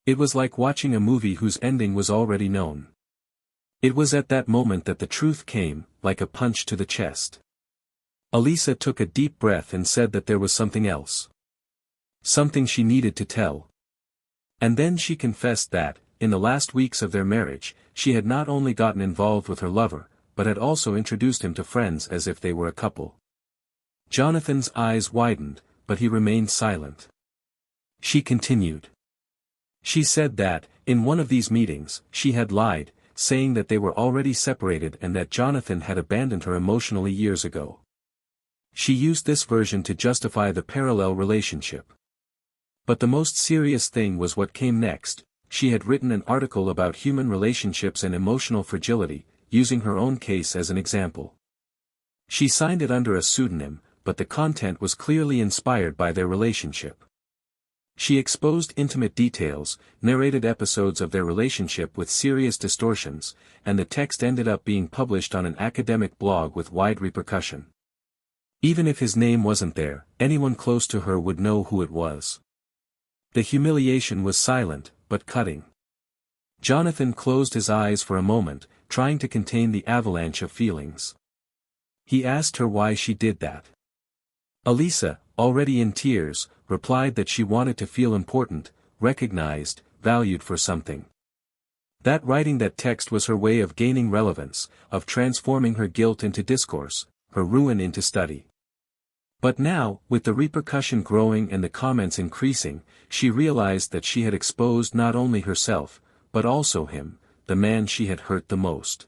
It was like watching a movie whose ending was already known. It was at that moment that the truth came, like a punch to the chest. Elisa took a deep breath and said that there was something else. Something she needed to tell. And then she confessed that, in the last weeks of their marriage, she had not only gotten involved with her lover, but had also introduced him to friends as if they were a couple. Jonathan's eyes widened, but he remained silent. She continued. She said that, in one of these meetings, she had lied, saying that they were already separated and that Jonathan had abandoned her emotionally years ago. She used this version to justify the parallel relationship. But the most serious thing was what came next. She had written an article about human relationships and emotional fragility, using her own case as an example. She signed it under a pseudonym, but the content was clearly inspired by their relationship. She exposed intimate details, narrated episodes of their relationship with serious distortions, and the text ended up being published on an academic blog with wide repercussion. Even if his name wasn't there, anyone close to her would know who it was. The humiliation was silent, but cutting. Jonathan closed his eyes for a moment, trying to contain the avalanche of feelings. He asked her why she did that. Elisa, already in tears, replied that she wanted to feel important, recognized, valued for something. That writing that text was her way of gaining relevance, of transforming her guilt into discourse, her ruin into study. But now, with the repercussion growing and the comments increasing, she realized that she had exposed not only herself, but also him, the man she had hurt the most.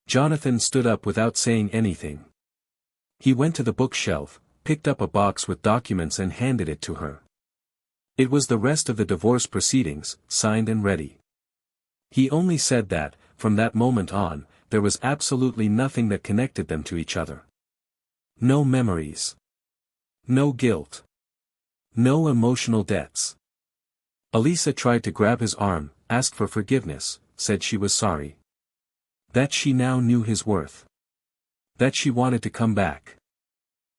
Jonathan stood up without saying anything. He went to the bookshelf, picked up a box with documents and handed it to her. It was the rest of the divorce proceedings, signed and ready. He only said that, from that moment on, there was absolutely nothing that connected them to each other. No memories. No guilt. No emotional debts. Elisa tried to grab his arm, asked for forgiveness, said she was sorry. That she now knew his worth. That she wanted to come back.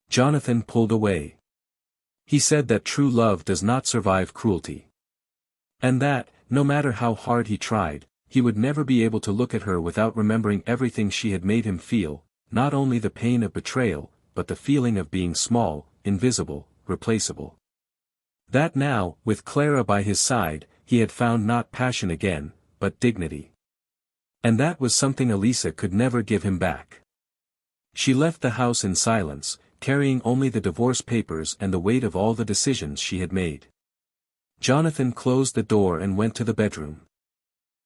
Jonathan pulled away. He said that true love does not survive cruelty. And that, no matter how hard he tried, he would never be able to look at her without remembering everything she had made him feel, not only the pain of betrayal, but the feeling of being small, invisible, replaceable. That now, with Clara by his side, he had found not passion again, but dignity. And that was something Elisa could never give him back. She left the house in silence, carrying only the divorce papers and the weight of all the decisions she had made. Jonathan closed the door and went to the bedroom.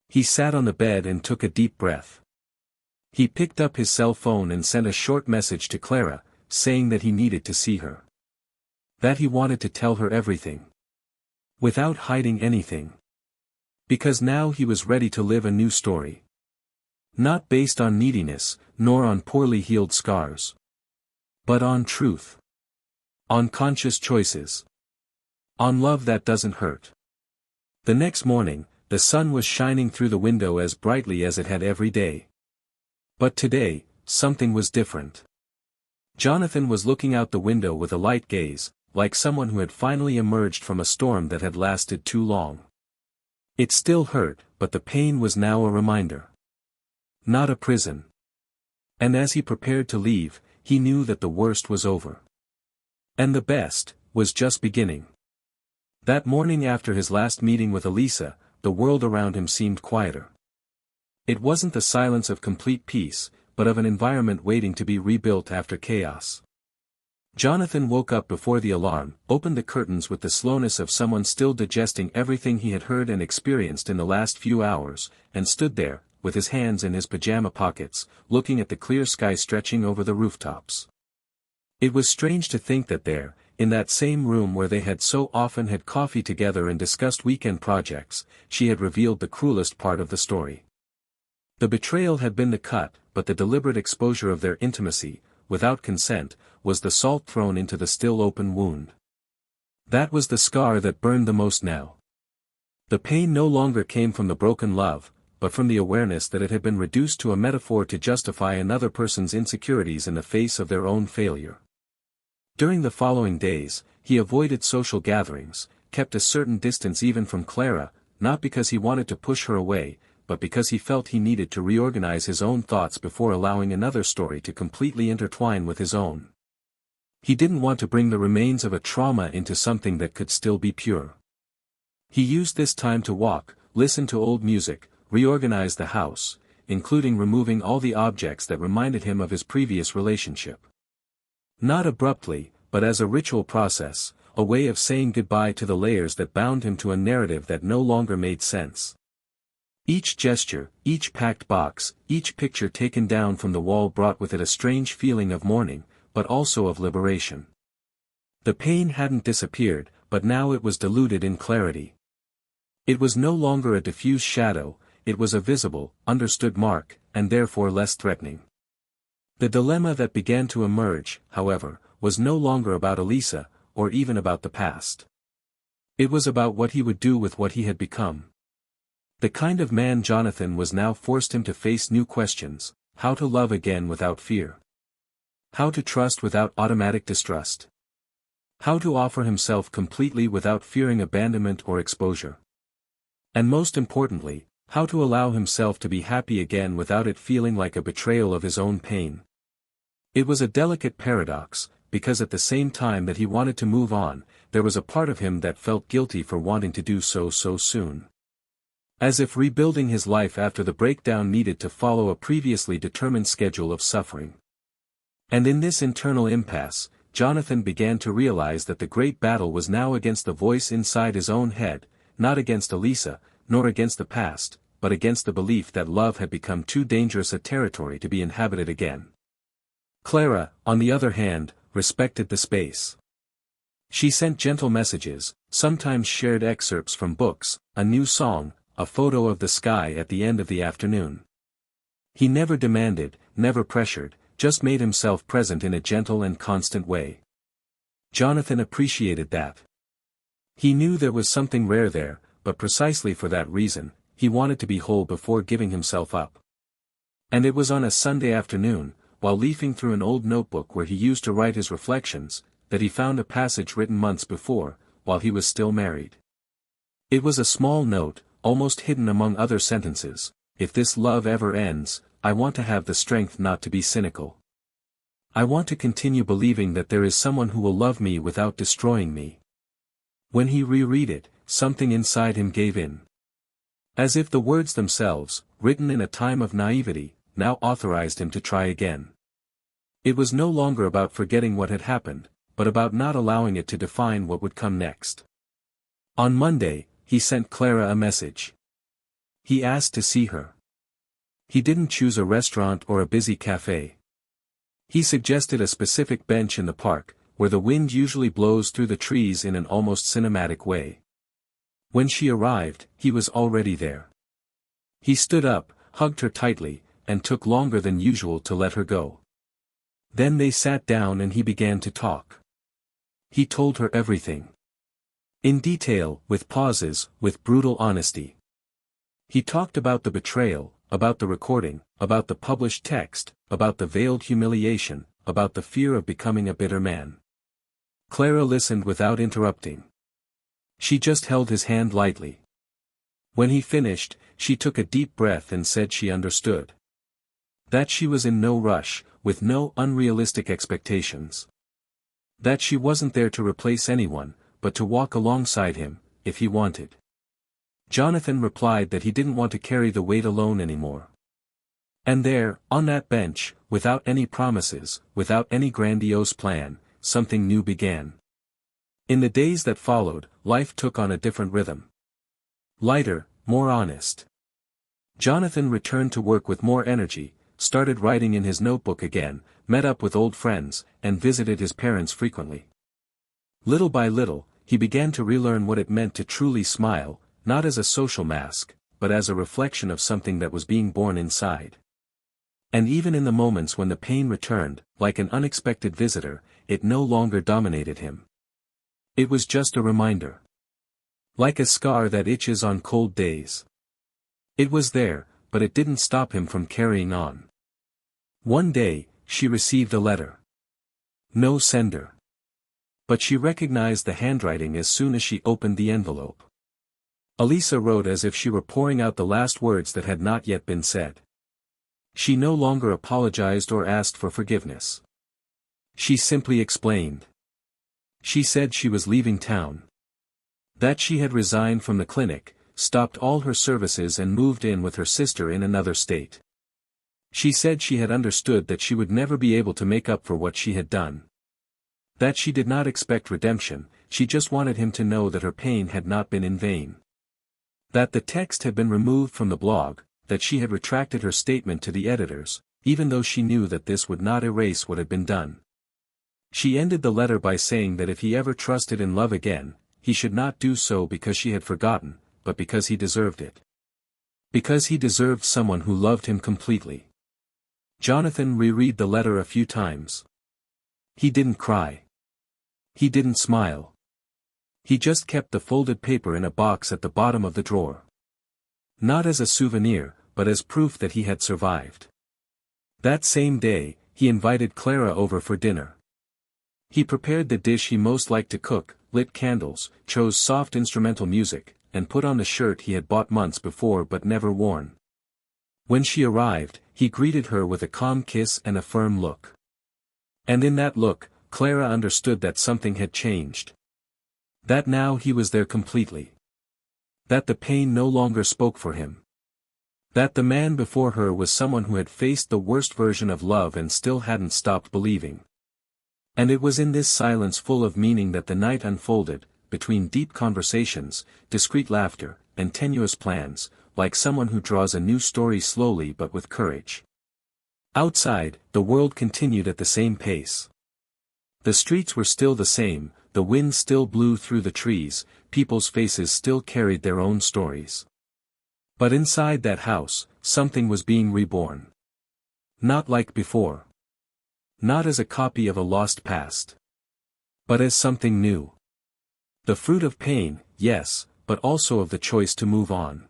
He sat on the bed and took a deep breath. He picked up his cell phone and sent a short message to Clara, saying that he needed to see her. That he wanted to tell her everything. Without hiding anything. Because now he was ready to live a new story. Not based on neediness, nor on poorly healed scars. But on truth. On conscious choices. On love that doesn't hurt. The next morning, the sun was shining through the window as brightly as it had every day. But today, something was different. Jonathan was looking out the window with a light gaze, like someone who had finally emerged from a storm that had lasted too long. It still hurt, but the pain was now a reminder. Not a prison. And as he prepared to leave, he knew that the worst was over. And the best was just beginning. That morning after his last meeting with Elisa, the world around him seemed quieter. It wasn't the silence of complete peace, but of an environment waiting to be rebuilt after chaos. Jonathan woke up before the alarm, opened the curtains with the slowness of someone still digesting everything he had heard and experienced in the last few hours, and stood there, with his hands in his pajama pockets, looking at the clear sky stretching over the rooftops. It was strange to think that there, in that same room where they had so often had coffee together and discussed weekend projects, she had revealed the cruelest part of the story. The betrayal had been the cut, but the deliberate exposure of their intimacy, without consent, was the salt thrown into the still open wound. That was the scar that burned the most now. The pain no longer came from the broken love, but from the awareness that it had been reduced to a metaphor to justify another person's insecurities in the face of their own failure. During the following days, he avoided social gatherings, kept a certain distance even from Clara, not because he wanted to push her away, but because he felt he needed to reorganize his own thoughts before allowing another story to completely intertwine with his own. He didn't want to bring the remains of a trauma into something that could still be pure. He used this time to walk, listen to old music, reorganize the house, including removing all the objects that reminded him of his previous relationship. Not abruptly, but as a ritual process, a way of saying goodbye to the layers that bound him to a narrative that no longer made sense. Each gesture, each packed box, each picture taken down from the wall brought with it a strange feeling of mourning, but also of liberation. The pain hadn't disappeared, but now it was diluted in clarity. It was no longer a diffuse shadow, it was a visible, understood mark, and therefore less threatening. The dilemma that began to emerge, however, was no longer about Elisa, or even about the past. It was about what he would do with what he had become. The kind of man Jonathan was now forced him to face new questions: how to love again without fear. How to trust without automatic distrust. How to offer himself completely without fearing abandonment or exposure. And most importantly, how to allow himself to be happy again without it feeling like a betrayal of his own pain. It was a delicate paradox, because at the same time that he wanted to move on, there was a part of him that felt guilty for wanting to do so soon. As if rebuilding his life after the breakdown needed to follow a previously determined schedule of suffering. And in this internal impasse, Jonathan began to realize that the great battle was now against the voice inside his own head, not against Elisa, nor against the past, but against the belief that love had become too dangerous a territory to be inhabited again. Clara, on the other hand, respected the space. She sent gentle messages, sometimes shared excerpts from books, a new song, a photo of the sky at the end of the afternoon. He never demanded, never pressured, just made himself present in a gentle and constant way. Jonathan appreciated that. He knew there was something rare there, but precisely for that reason, he wanted to be whole before giving himself up. And it was on a Sunday afternoon, while leafing through an old notebook where he used to write his reflections, that he found a passage written months before, while he was still married. It was a small note, almost hidden among other sentences: "If this love ever ends, I want to have the strength not to be cynical. I want to continue believing that there is someone who will love me without destroying me. When he reread it, something inside him gave in. As if the words themselves, written in a time of naivety, now authorized him to try again. It was no longer about forgetting what had happened, but about not allowing it to define what would come next. On Monday, he sent Clara a message. He asked to see her. He didn't choose a restaurant or a busy cafe. He suggested a specific bench in the park, where the wind usually blows through the trees in an almost cinematic way. When she arrived, he was already there. He stood up, hugged her tightly, and took longer than usual to let her go. Then they sat down and he began to talk. He told her everything. In detail, with pauses, with brutal honesty. He talked about the betrayal, about the recording, about the published text, about the veiled humiliation, about the fear of becoming a bitter man. Clara listened without interrupting. She just held his hand lightly. When he finished, she took a deep breath and said she understood. That she was in no rush, with no unrealistic expectations. That she wasn't there to replace anyone, but to walk alongside him, if he wanted. Jonathan replied that he didn't want to carry the weight alone anymore. And there, on that bench, without any promises, without any grandiose plan, something new began. In the days that followed, life took on a different rhythm. Lighter, more honest. Jonathan returned to work with more energy, started writing in his notebook again, met up with old friends, and visited his parents frequently. Little by little, he began to relearn what it meant to truly smile, not as a social mask, but as a reflection of something that was being born inside. And even in the moments when the pain returned, like an unexpected visitor, it no longer dominated him. It was just a reminder. Like a scar that itches on cold days. It was there, but it didn't stop him from carrying on. One day, she received a letter. No sender. But she recognized the handwriting as soon as she opened the envelope. Elisa wrote as if she were pouring out the last words that had not yet been said. She no longer apologized or asked for forgiveness. She simply explained. She said she was leaving town. That she had resigned from the clinic, stopped all her services and moved in with her sister in another state. She said she had understood that she would never be able to make up for what she had done. That she did not expect redemption, she just wanted him to know that her pain had not been in vain. That the text had been removed from the blog, that she had retracted her statement to the editors, even though she knew that this would not erase what had been done. She ended the letter by saying that if he ever trusted in love again, he should not do so because she had forgotten, but because he deserved it. Because he deserved someone who loved him completely. Jonathan reread the letter a few times. He didn't cry. He didn't smile. He just kept the folded paper in a box at the bottom of the drawer. Not as a souvenir, but as proof that he had survived. That same day, he invited Clara over for dinner. He prepared the dish he most liked to cook, lit candles, chose soft instrumental music, and put on the shirt he had bought months before but never worn. When she arrived, he greeted her with a calm kiss and a firm look. And in that look, Clara understood that something had changed. That now he was there completely. That the pain no longer spoke for him. That the man before her was someone who had faced the worst version of love and still hadn't stopped believing. And it was in this silence full of meaning that the night unfolded, between deep conversations, discreet laughter, and tenuous plans, like someone who draws a new story slowly but with courage. Outside, the world continued at the same pace. The streets were still the same, the wind still blew through the trees, people's faces still carried their own stories. But inside that house, something was being reborn. Not like before. Not as a copy of a lost past. But as something new. The fruit of pain, yes, but also of the choice to move on.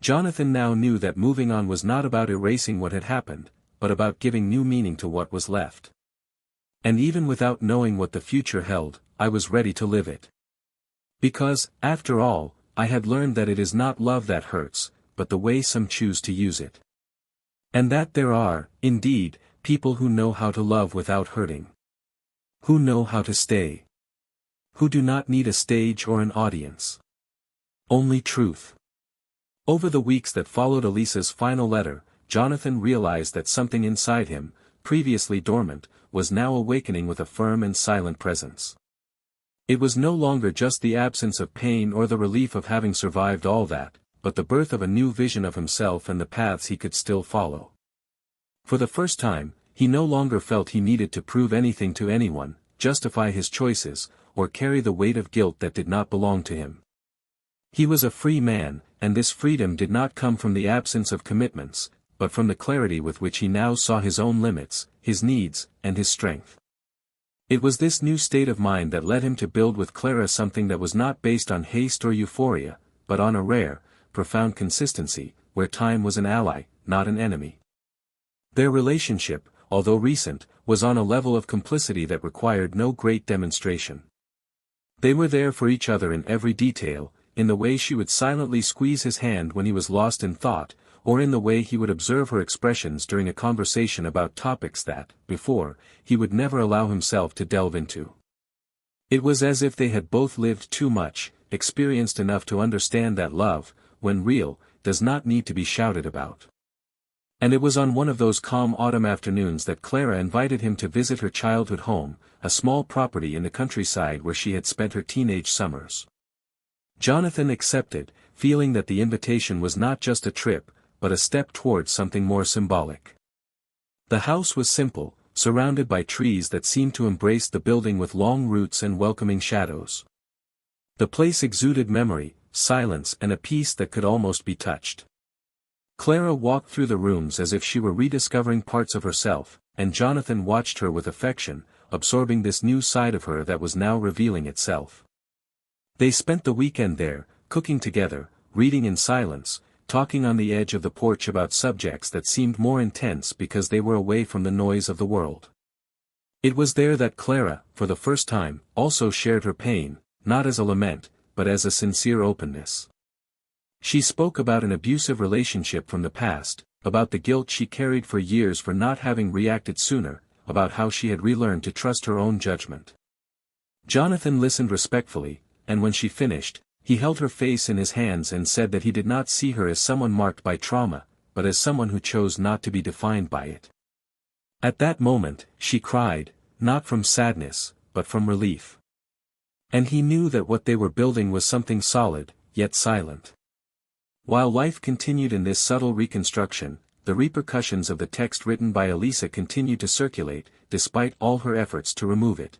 Jonathan now knew that moving on was not about erasing what had happened, but about giving new meaning to what was left. And even without knowing what the future held, I was ready to live it. Because, after all, I had learned that it is not love that hurts, but the way some choose to use it. And that there are, indeed, people who know how to love without hurting. Who know how to stay. who do not need a stage or an audience. Only truth. Over the weeks that followed Elisa's final letter, Jonathan realized that something inside him, previously dormant, was now awakening with a firm and silent presence. It was no longer just the absence of pain or the relief of having survived all that, but the birth of a new vision of himself and the paths he could still follow. For the first time, he no longer felt he needed to prove anything to anyone, justify his choices, or carry the weight of guilt that did not belong to him. He was a free man, and this freedom did not come from the absence of commitments, but from the clarity with which he now saw his own limits, his needs, and his strength. It was this new state of mind that led him to build with Clara something that was not based on haste or euphoria, but on a rare, profound consistency, where time was an ally, not an enemy. Their relationship, although recent, was on a level of complicity that required no great demonstration. They were there for each other in every detail, in the way she would silently squeeze his hand when he was lost in thought, or in the way he would observe her expressions during a conversation about topics that, before, he would never allow himself to delve into. It was as if they had both lived too much, experienced enough to understand that love, when real, does not need to be shouted about. And it was on one of those calm autumn afternoons that Clara invited him to visit her childhood home, a small property in the countryside where she had spent her teenage summers. Jonathan accepted, feeling that the invitation was not just a trip, but a step towards something more symbolic. The house was simple, surrounded by trees that seemed to embrace the building with long roots and welcoming shadows. The place exuded memory, silence and a peace that could almost be touched. Clara walked through the rooms as if she were rediscovering parts of herself, and Jonathan watched her with affection, absorbing this new side of her that was now revealing itself. They spent the weekend there, cooking together, reading in silence, talking on the edge of the porch about subjects that seemed more intense because they were away from the noise of the world. It was there that Clara, for the first time, also shared her pain, not as a lament, but as a sincere openness. She spoke about an abusive relationship from the past, about the guilt she carried for years for not having reacted sooner, about how she had relearned to trust her own judgment. Jonathan listened respectfully, and when she finished, he held her face in his hands and said that he did not see her as someone marked by trauma, but as someone who chose not to be defined by it. At that moment, she cried, not from sadness, but from relief. And he knew that what they were building was something solid, yet silent. While life continued in this subtle reconstruction, the repercussions of the text written by Elisa continued to circulate, despite all her efforts to remove it.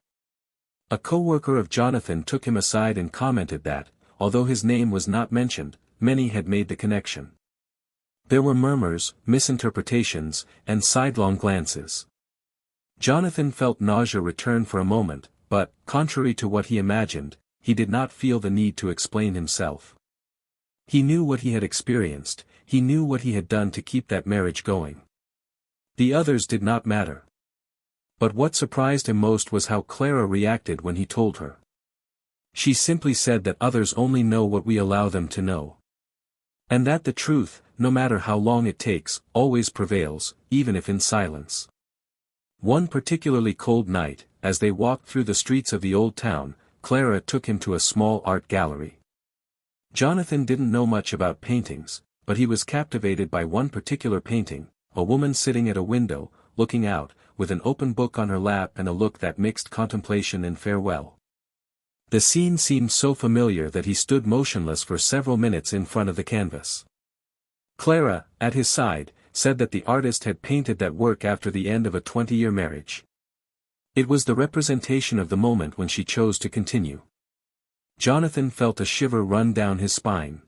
A co-worker of Jonathan took him aside and commented that, although his name was not mentioned, many had made the connection. There were murmurs, misinterpretations, and sidelong glances. Jonathan felt nausea return for a moment, but, contrary to what he imagined, he did not feel the need to explain himself. He knew what he had experienced, he knew what he had done to keep that marriage going. The others did not matter. But what surprised him most was how Clara reacted when he told her. She simply said that others only know what we allow them to know. And that the truth, no matter how long it takes, always prevails, even if in silence. One particularly cold night, as they walked through the streets of the old town, Clara took him to a small art gallery. Jonathan didn't know much about paintings, but he was captivated by one particular painting, a woman sitting at a window, looking out, with an open book on her lap and a look that mixed contemplation and farewell. The scene seemed so familiar that he stood motionless for several minutes in front of the canvas. Clara, at his side, said that the artist had painted that work after the end of a 20-year marriage. It was the representation of the moment when she chose to continue. Jonathan felt a shiver run down his spine.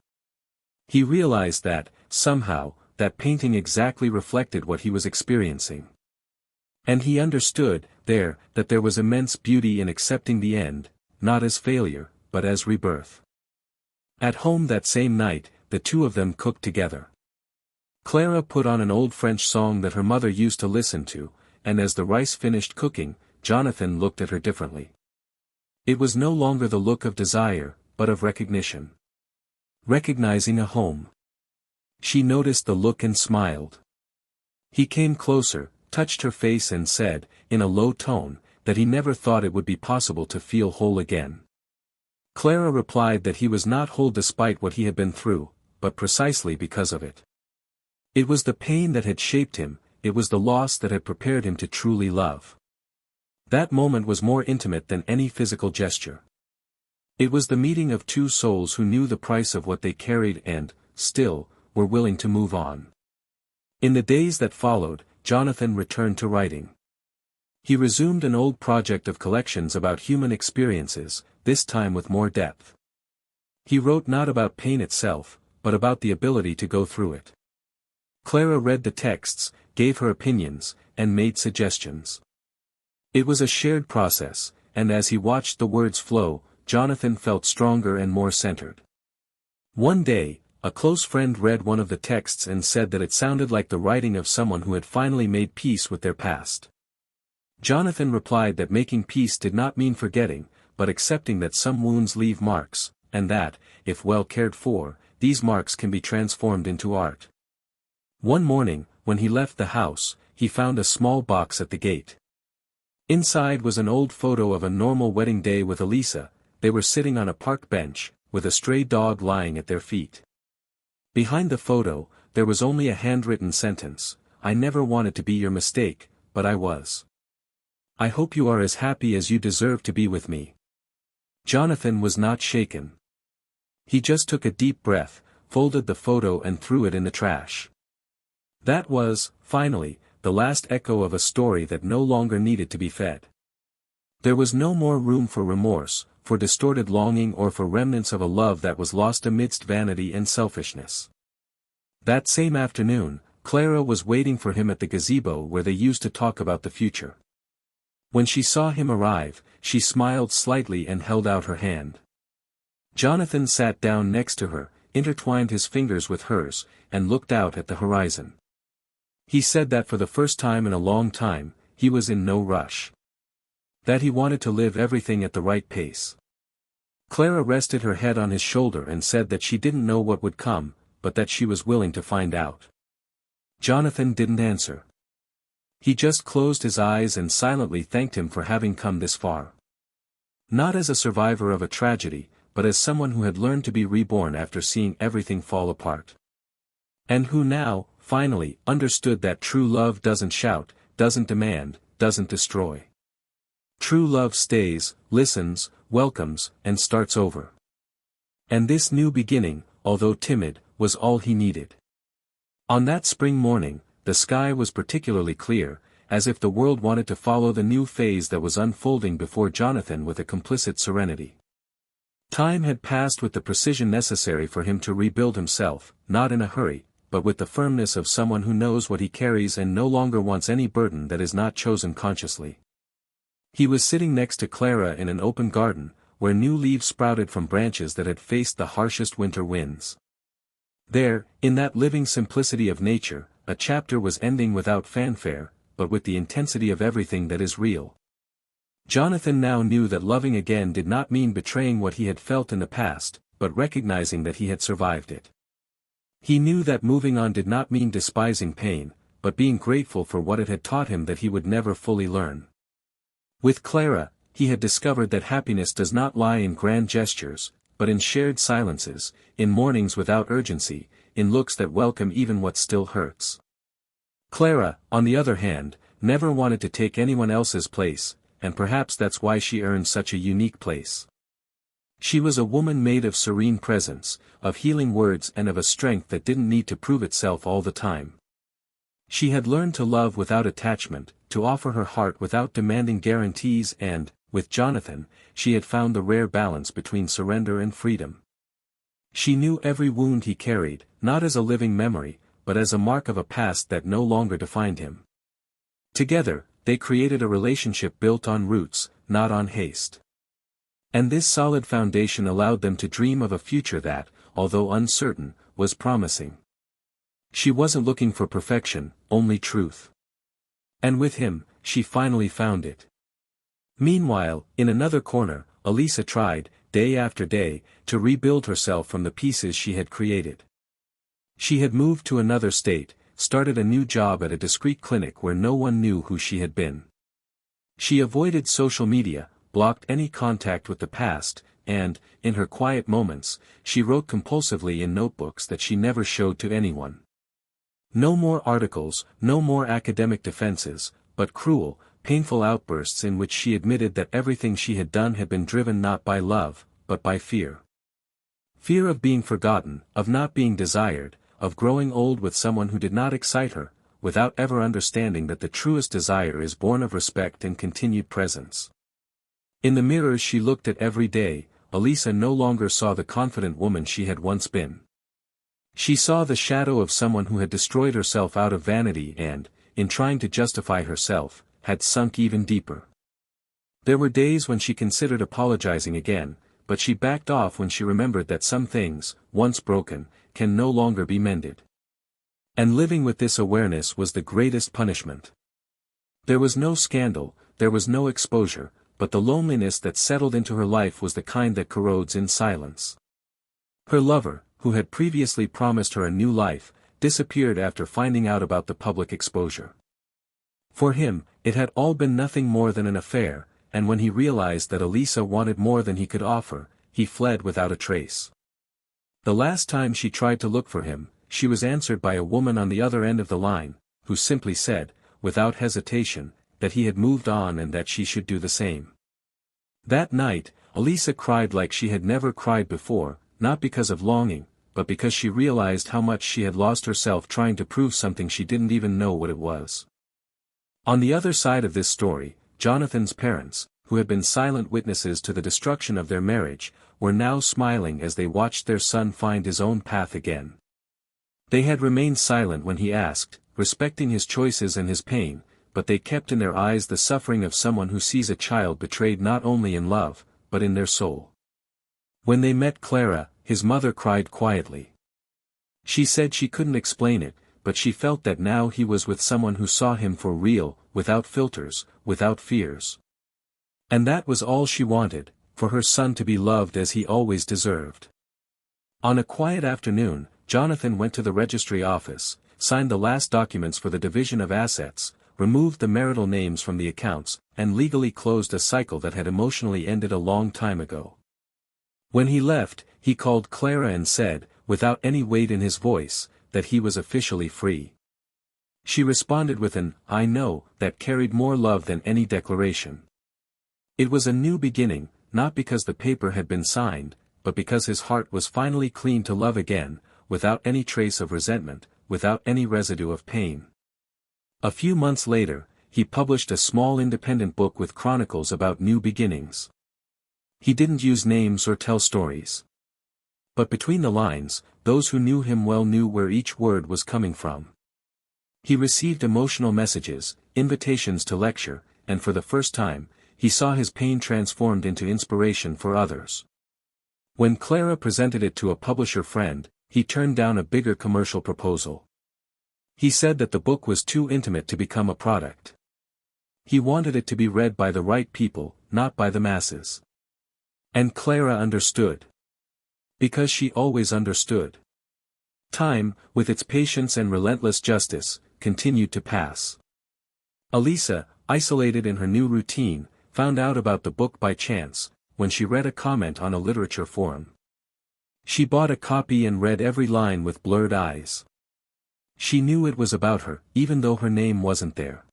He realized that, somehow, that painting exactly reflected what he was experiencing. And he understood, that there was immense beauty in accepting the end, not as failure, but as rebirth. At home that same night, the two of them cooked together. Clara put on an old French song that her mother used to listen to, and as the rice finished cooking, Jonathan looked at her differently. It was no longer the look of desire, but of recognition. Recognizing a home. She noticed the look and smiled. He came closer, touched her face and said, in a low tone, that he never thought it would be possible to feel whole again. Clara replied that he was not whole despite what he had been through, but precisely because of it. It was the pain that had shaped him, it was the loss that had prepared him to truly love. That moment was more intimate than any physical gesture. It was the meeting of two souls who knew the price of what they carried and, still, were willing to move on. In the days that followed, Jonathan returned to writing. He resumed an old project of collections about human experiences, this time with more depth. He wrote not about pain itself, but about the ability to go through it. Clara read the texts, gave her opinions, and made suggestions. It was a shared process, and as he watched the words flow, Jonathan felt stronger and more centered. One day, a close friend read one of the texts and said that it sounded like the writing of someone who had finally made peace with their past. Jonathan replied that making peace did not mean forgetting, but accepting that some wounds leave marks, and that, if well cared for, these marks can be transformed into art. One morning, when he left the house, he found a small box at the gate. Inside was an old photo of a normal wedding day with Elisa. They were sitting on a park bench, with a stray dog lying at their feet. Behind the photo, there was only a handwritten sentence: "I never wanted to be your mistake, but I was. I hope you are as happy as you deserve to be with me." Jonathan was not shaken. He just took a deep breath, folded the photo and threw it in the trash. That was, finally, the last echo of a story that no longer needed to be fed. There was no more room for remorse, for distorted longing or for remnants of a love that was lost amidst vanity and selfishness. That same afternoon, Clara was waiting for him at the gazebo where they used to talk about the future. When she saw him arrive, she smiled slightly and held out her hand. Jonathan sat down next to her, intertwined his fingers with hers, and looked out at the horizon. He said that for the first time in a long time, he was in no rush. That he wanted to live everything at the right pace. Clara rested her head on his shoulder and said that she didn't know what would come, but that she was willing to find out. Jonathan didn't answer. He just closed his eyes and silently thanked him for having come this far. Not as a survivor of a tragedy, but as someone who had learned to be reborn after seeing everything fall apart. And who now, finally, understood that true love doesn't shout, doesn't demand, doesn't destroy. True love stays, listens, welcomes, and starts over. And this new beginning, although timid, was all he needed. On that spring morning, the sky was particularly clear, as if the world wanted to follow the new phase that was unfolding before Jonathan with a complicit serenity. Time had passed with the precision necessary for him to rebuild himself, not in a hurry, but with the firmness of someone who knows what he carries and no longer wants any burden that is not chosen consciously. He was sitting next to Clara in an open garden, where new leaves sprouted from branches that had faced the harshest winter winds. There, in that living simplicity of nature, a chapter was ending without fanfare, but with the intensity of everything that is real. Jonathan now knew that loving again did not mean betraying what he had felt in the past, but recognizing that he had survived it. He knew that moving on did not mean despising pain, but being grateful for what it had taught him that he would never fully learn. With Clara, he had discovered that happiness does not lie in grand gestures, but in shared silences, in mornings without urgency, in looks that welcome even what still hurts. Clara, on the other hand, never wanted to take anyone else's place, and perhaps that's why she earned such a unique place. She was a woman made of serene presence, of healing words and of a strength that didn't need to prove itself all the time. She had learned to love without attachment, to offer her heart without demanding guarantees and, with Jonathan, she had found the rare balance between surrender and freedom. She knew every wound he carried, not as a living memory, but as a mark of a past that no longer defined him. Together, they created a relationship built on roots, not on haste. And this solid foundation allowed them to dream of a future that, although uncertain, was promising. She wasn't looking for perfection, only truth. And with him, she finally found it. Meanwhile, in another corner, Elisa tried, day after day, to rebuild herself from the pieces she had created. She had moved to another state, started a new job at a discreet clinic where no one knew who she had been. She avoided social media, blocked any contact with the past, and, in her quiet moments, she wrote compulsively in notebooks that she never showed to anyone. No more articles, no more academic defenses, but cruel, painful outbursts in which she admitted that everything she had done had been driven not by love, but by fear. Fear of being forgotten, of not being desired, of growing old with someone who did not excite her, without ever understanding that the truest desire is born of respect and continued presence. In the mirrors she looked at every day, Elisa no longer saw the confident woman she had once been. She saw the shadow of someone who had destroyed herself out of vanity and, in trying to justify herself, had sunk even deeper. There were days when she considered apologizing again, but she backed off when she remembered that some things, once broken, can no longer be mended. And living with this awareness was the greatest punishment. There was no scandal, there was no exposure, but the loneliness that settled into her life was the kind that corrodes in silence. Her lover, who had previously promised her a new life, disappeared after finding out about the public exposure. For him, it had all been nothing more than an affair, and when he realized that Elisa wanted more than he could offer, he fled without a trace. The last time she tried to look for him, she was answered by a woman on the other end of the line, who simply said, without hesitation, that he had moved on and that she should do the same. That night, Elisa cried like she had never cried before, not because of longing, but because she realized how much she had lost herself trying to prove something she didn't even know what it was. On the other side of this story, Jonathan's parents, who had been silent witnesses to the destruction of their marriage, were now smiling as they watched their son find his own path again. They had remained silent when he asked, respecting his choices and his pain, but they kept in their eyes the suffering of someone who sees a child betrayed not only in love, but in their soul. When they met Clara, his mother cried quietly. She said she couldn't explain it, but she felt that now he was with someone who saw him for real, without filters, without fears. And that was all she wanted, for her son to be loved as he always deserved. On a quiet afternoon, Jonathan went to the registry office, signed the last documents for the division of assets, removed the marital names from the accounts, and legally closed a cycle that had emotionally ended a long time ago. When he left, he called Clara and said, without any weight in his voice, that he was officially free. She responded with an "I know" that carried more love than any declaration. It was a new beginning, not because the paper had been signed, but because his heart was finally clean to love again, without any trace of resentment, without any residue of pain. A few months later, he published a small independent book with chronicles about new beginnings. He didn't use names or tell stories. But between the lines, those who knew him well knew where each word was coming from. He received emotional messages, invitations to lecture, and for the first time, he saw his pain transformed into inspiration for others. When Clara presented it to a publisher friend, he turned down a bigger commercial proposal. He said that the book was too intimate to become a product. He wanted it to be read by the right people, not by the masses. And Clara understood. Because she always understood. Time, with its patience and relentless justice, continued to pass. Elisa, isolated in her new routine, found out about the book by chance, when she read a comment on a literature forum. She bought a copy and read every line with blurred eyes. She knew it was about her, even though her name wasn't there.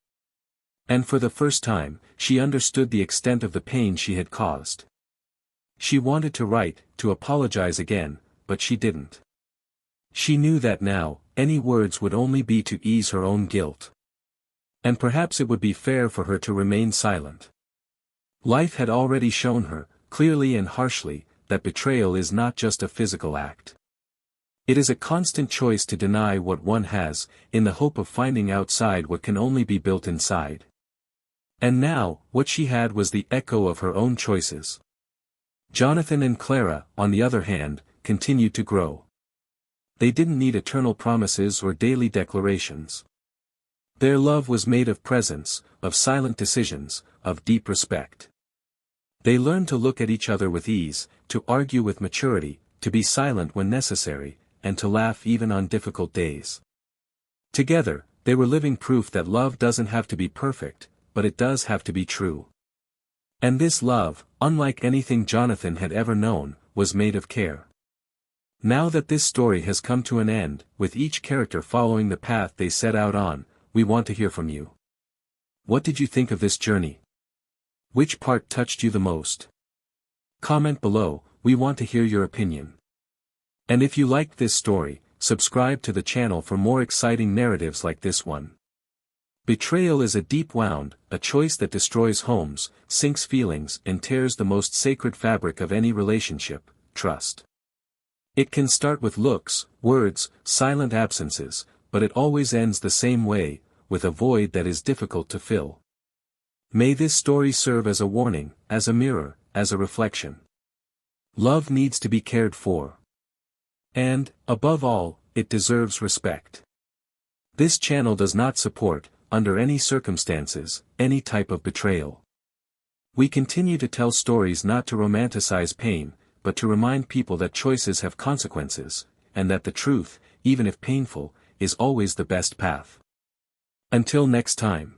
And for the first time, she understood the extent of the pain she had caused. She wanted to write, to apologize again, but she didn't. She knew that now, any words would only be to ease her own guilt. And perhaps it would be fair for her to remain silent. Life had already shown her, clearly and harshly, that betrayal is not just a physical act. It is a constant choice to deny what one has, in the hope of finding outside what can only be built inside. And now, what she had was the echo of her own choices. Jonathan and Clara, on the other hand, continued to grow. They didn't need eternal promises or daily declarations. Their love was made of presence, of silent decisions, of deep respect. They learned to look at each other with ease, to argue with maturity, to be silent when necessary, and to laugh even on difficult days. Together, they were living proof that love doesn't have to be perfect, but it does have to be true. And this love, unlike anything Jonathan had ever known, was made of care. Now that this story has come to an end, with each character following the path they set out on, we want to hear from you. What did you think of this journey? Which part touched you the most? Comment below, we want to hear your opinion. And if you liked this story, subscribe to the channel for more exciting narratives like this one. Betrayal is a deep wound, a choice that destroys homes, sinks feelings, and tears the most sacred fabric of any relationship, trust. It can start with looks, words, silent absences, but it always ends the same way, with a void that is difficult to fill. May this story serve as a warning, as a mirror, as a reflection. Love needs to be cared for. And, above all, it deserves respect. This channel does not support, under any circumstances, any type of betrayal. We continue to tell stories not to romanticize pain, but to remind people that choices have consequences, and that the truth, even if painful, is always the best path. Until next time.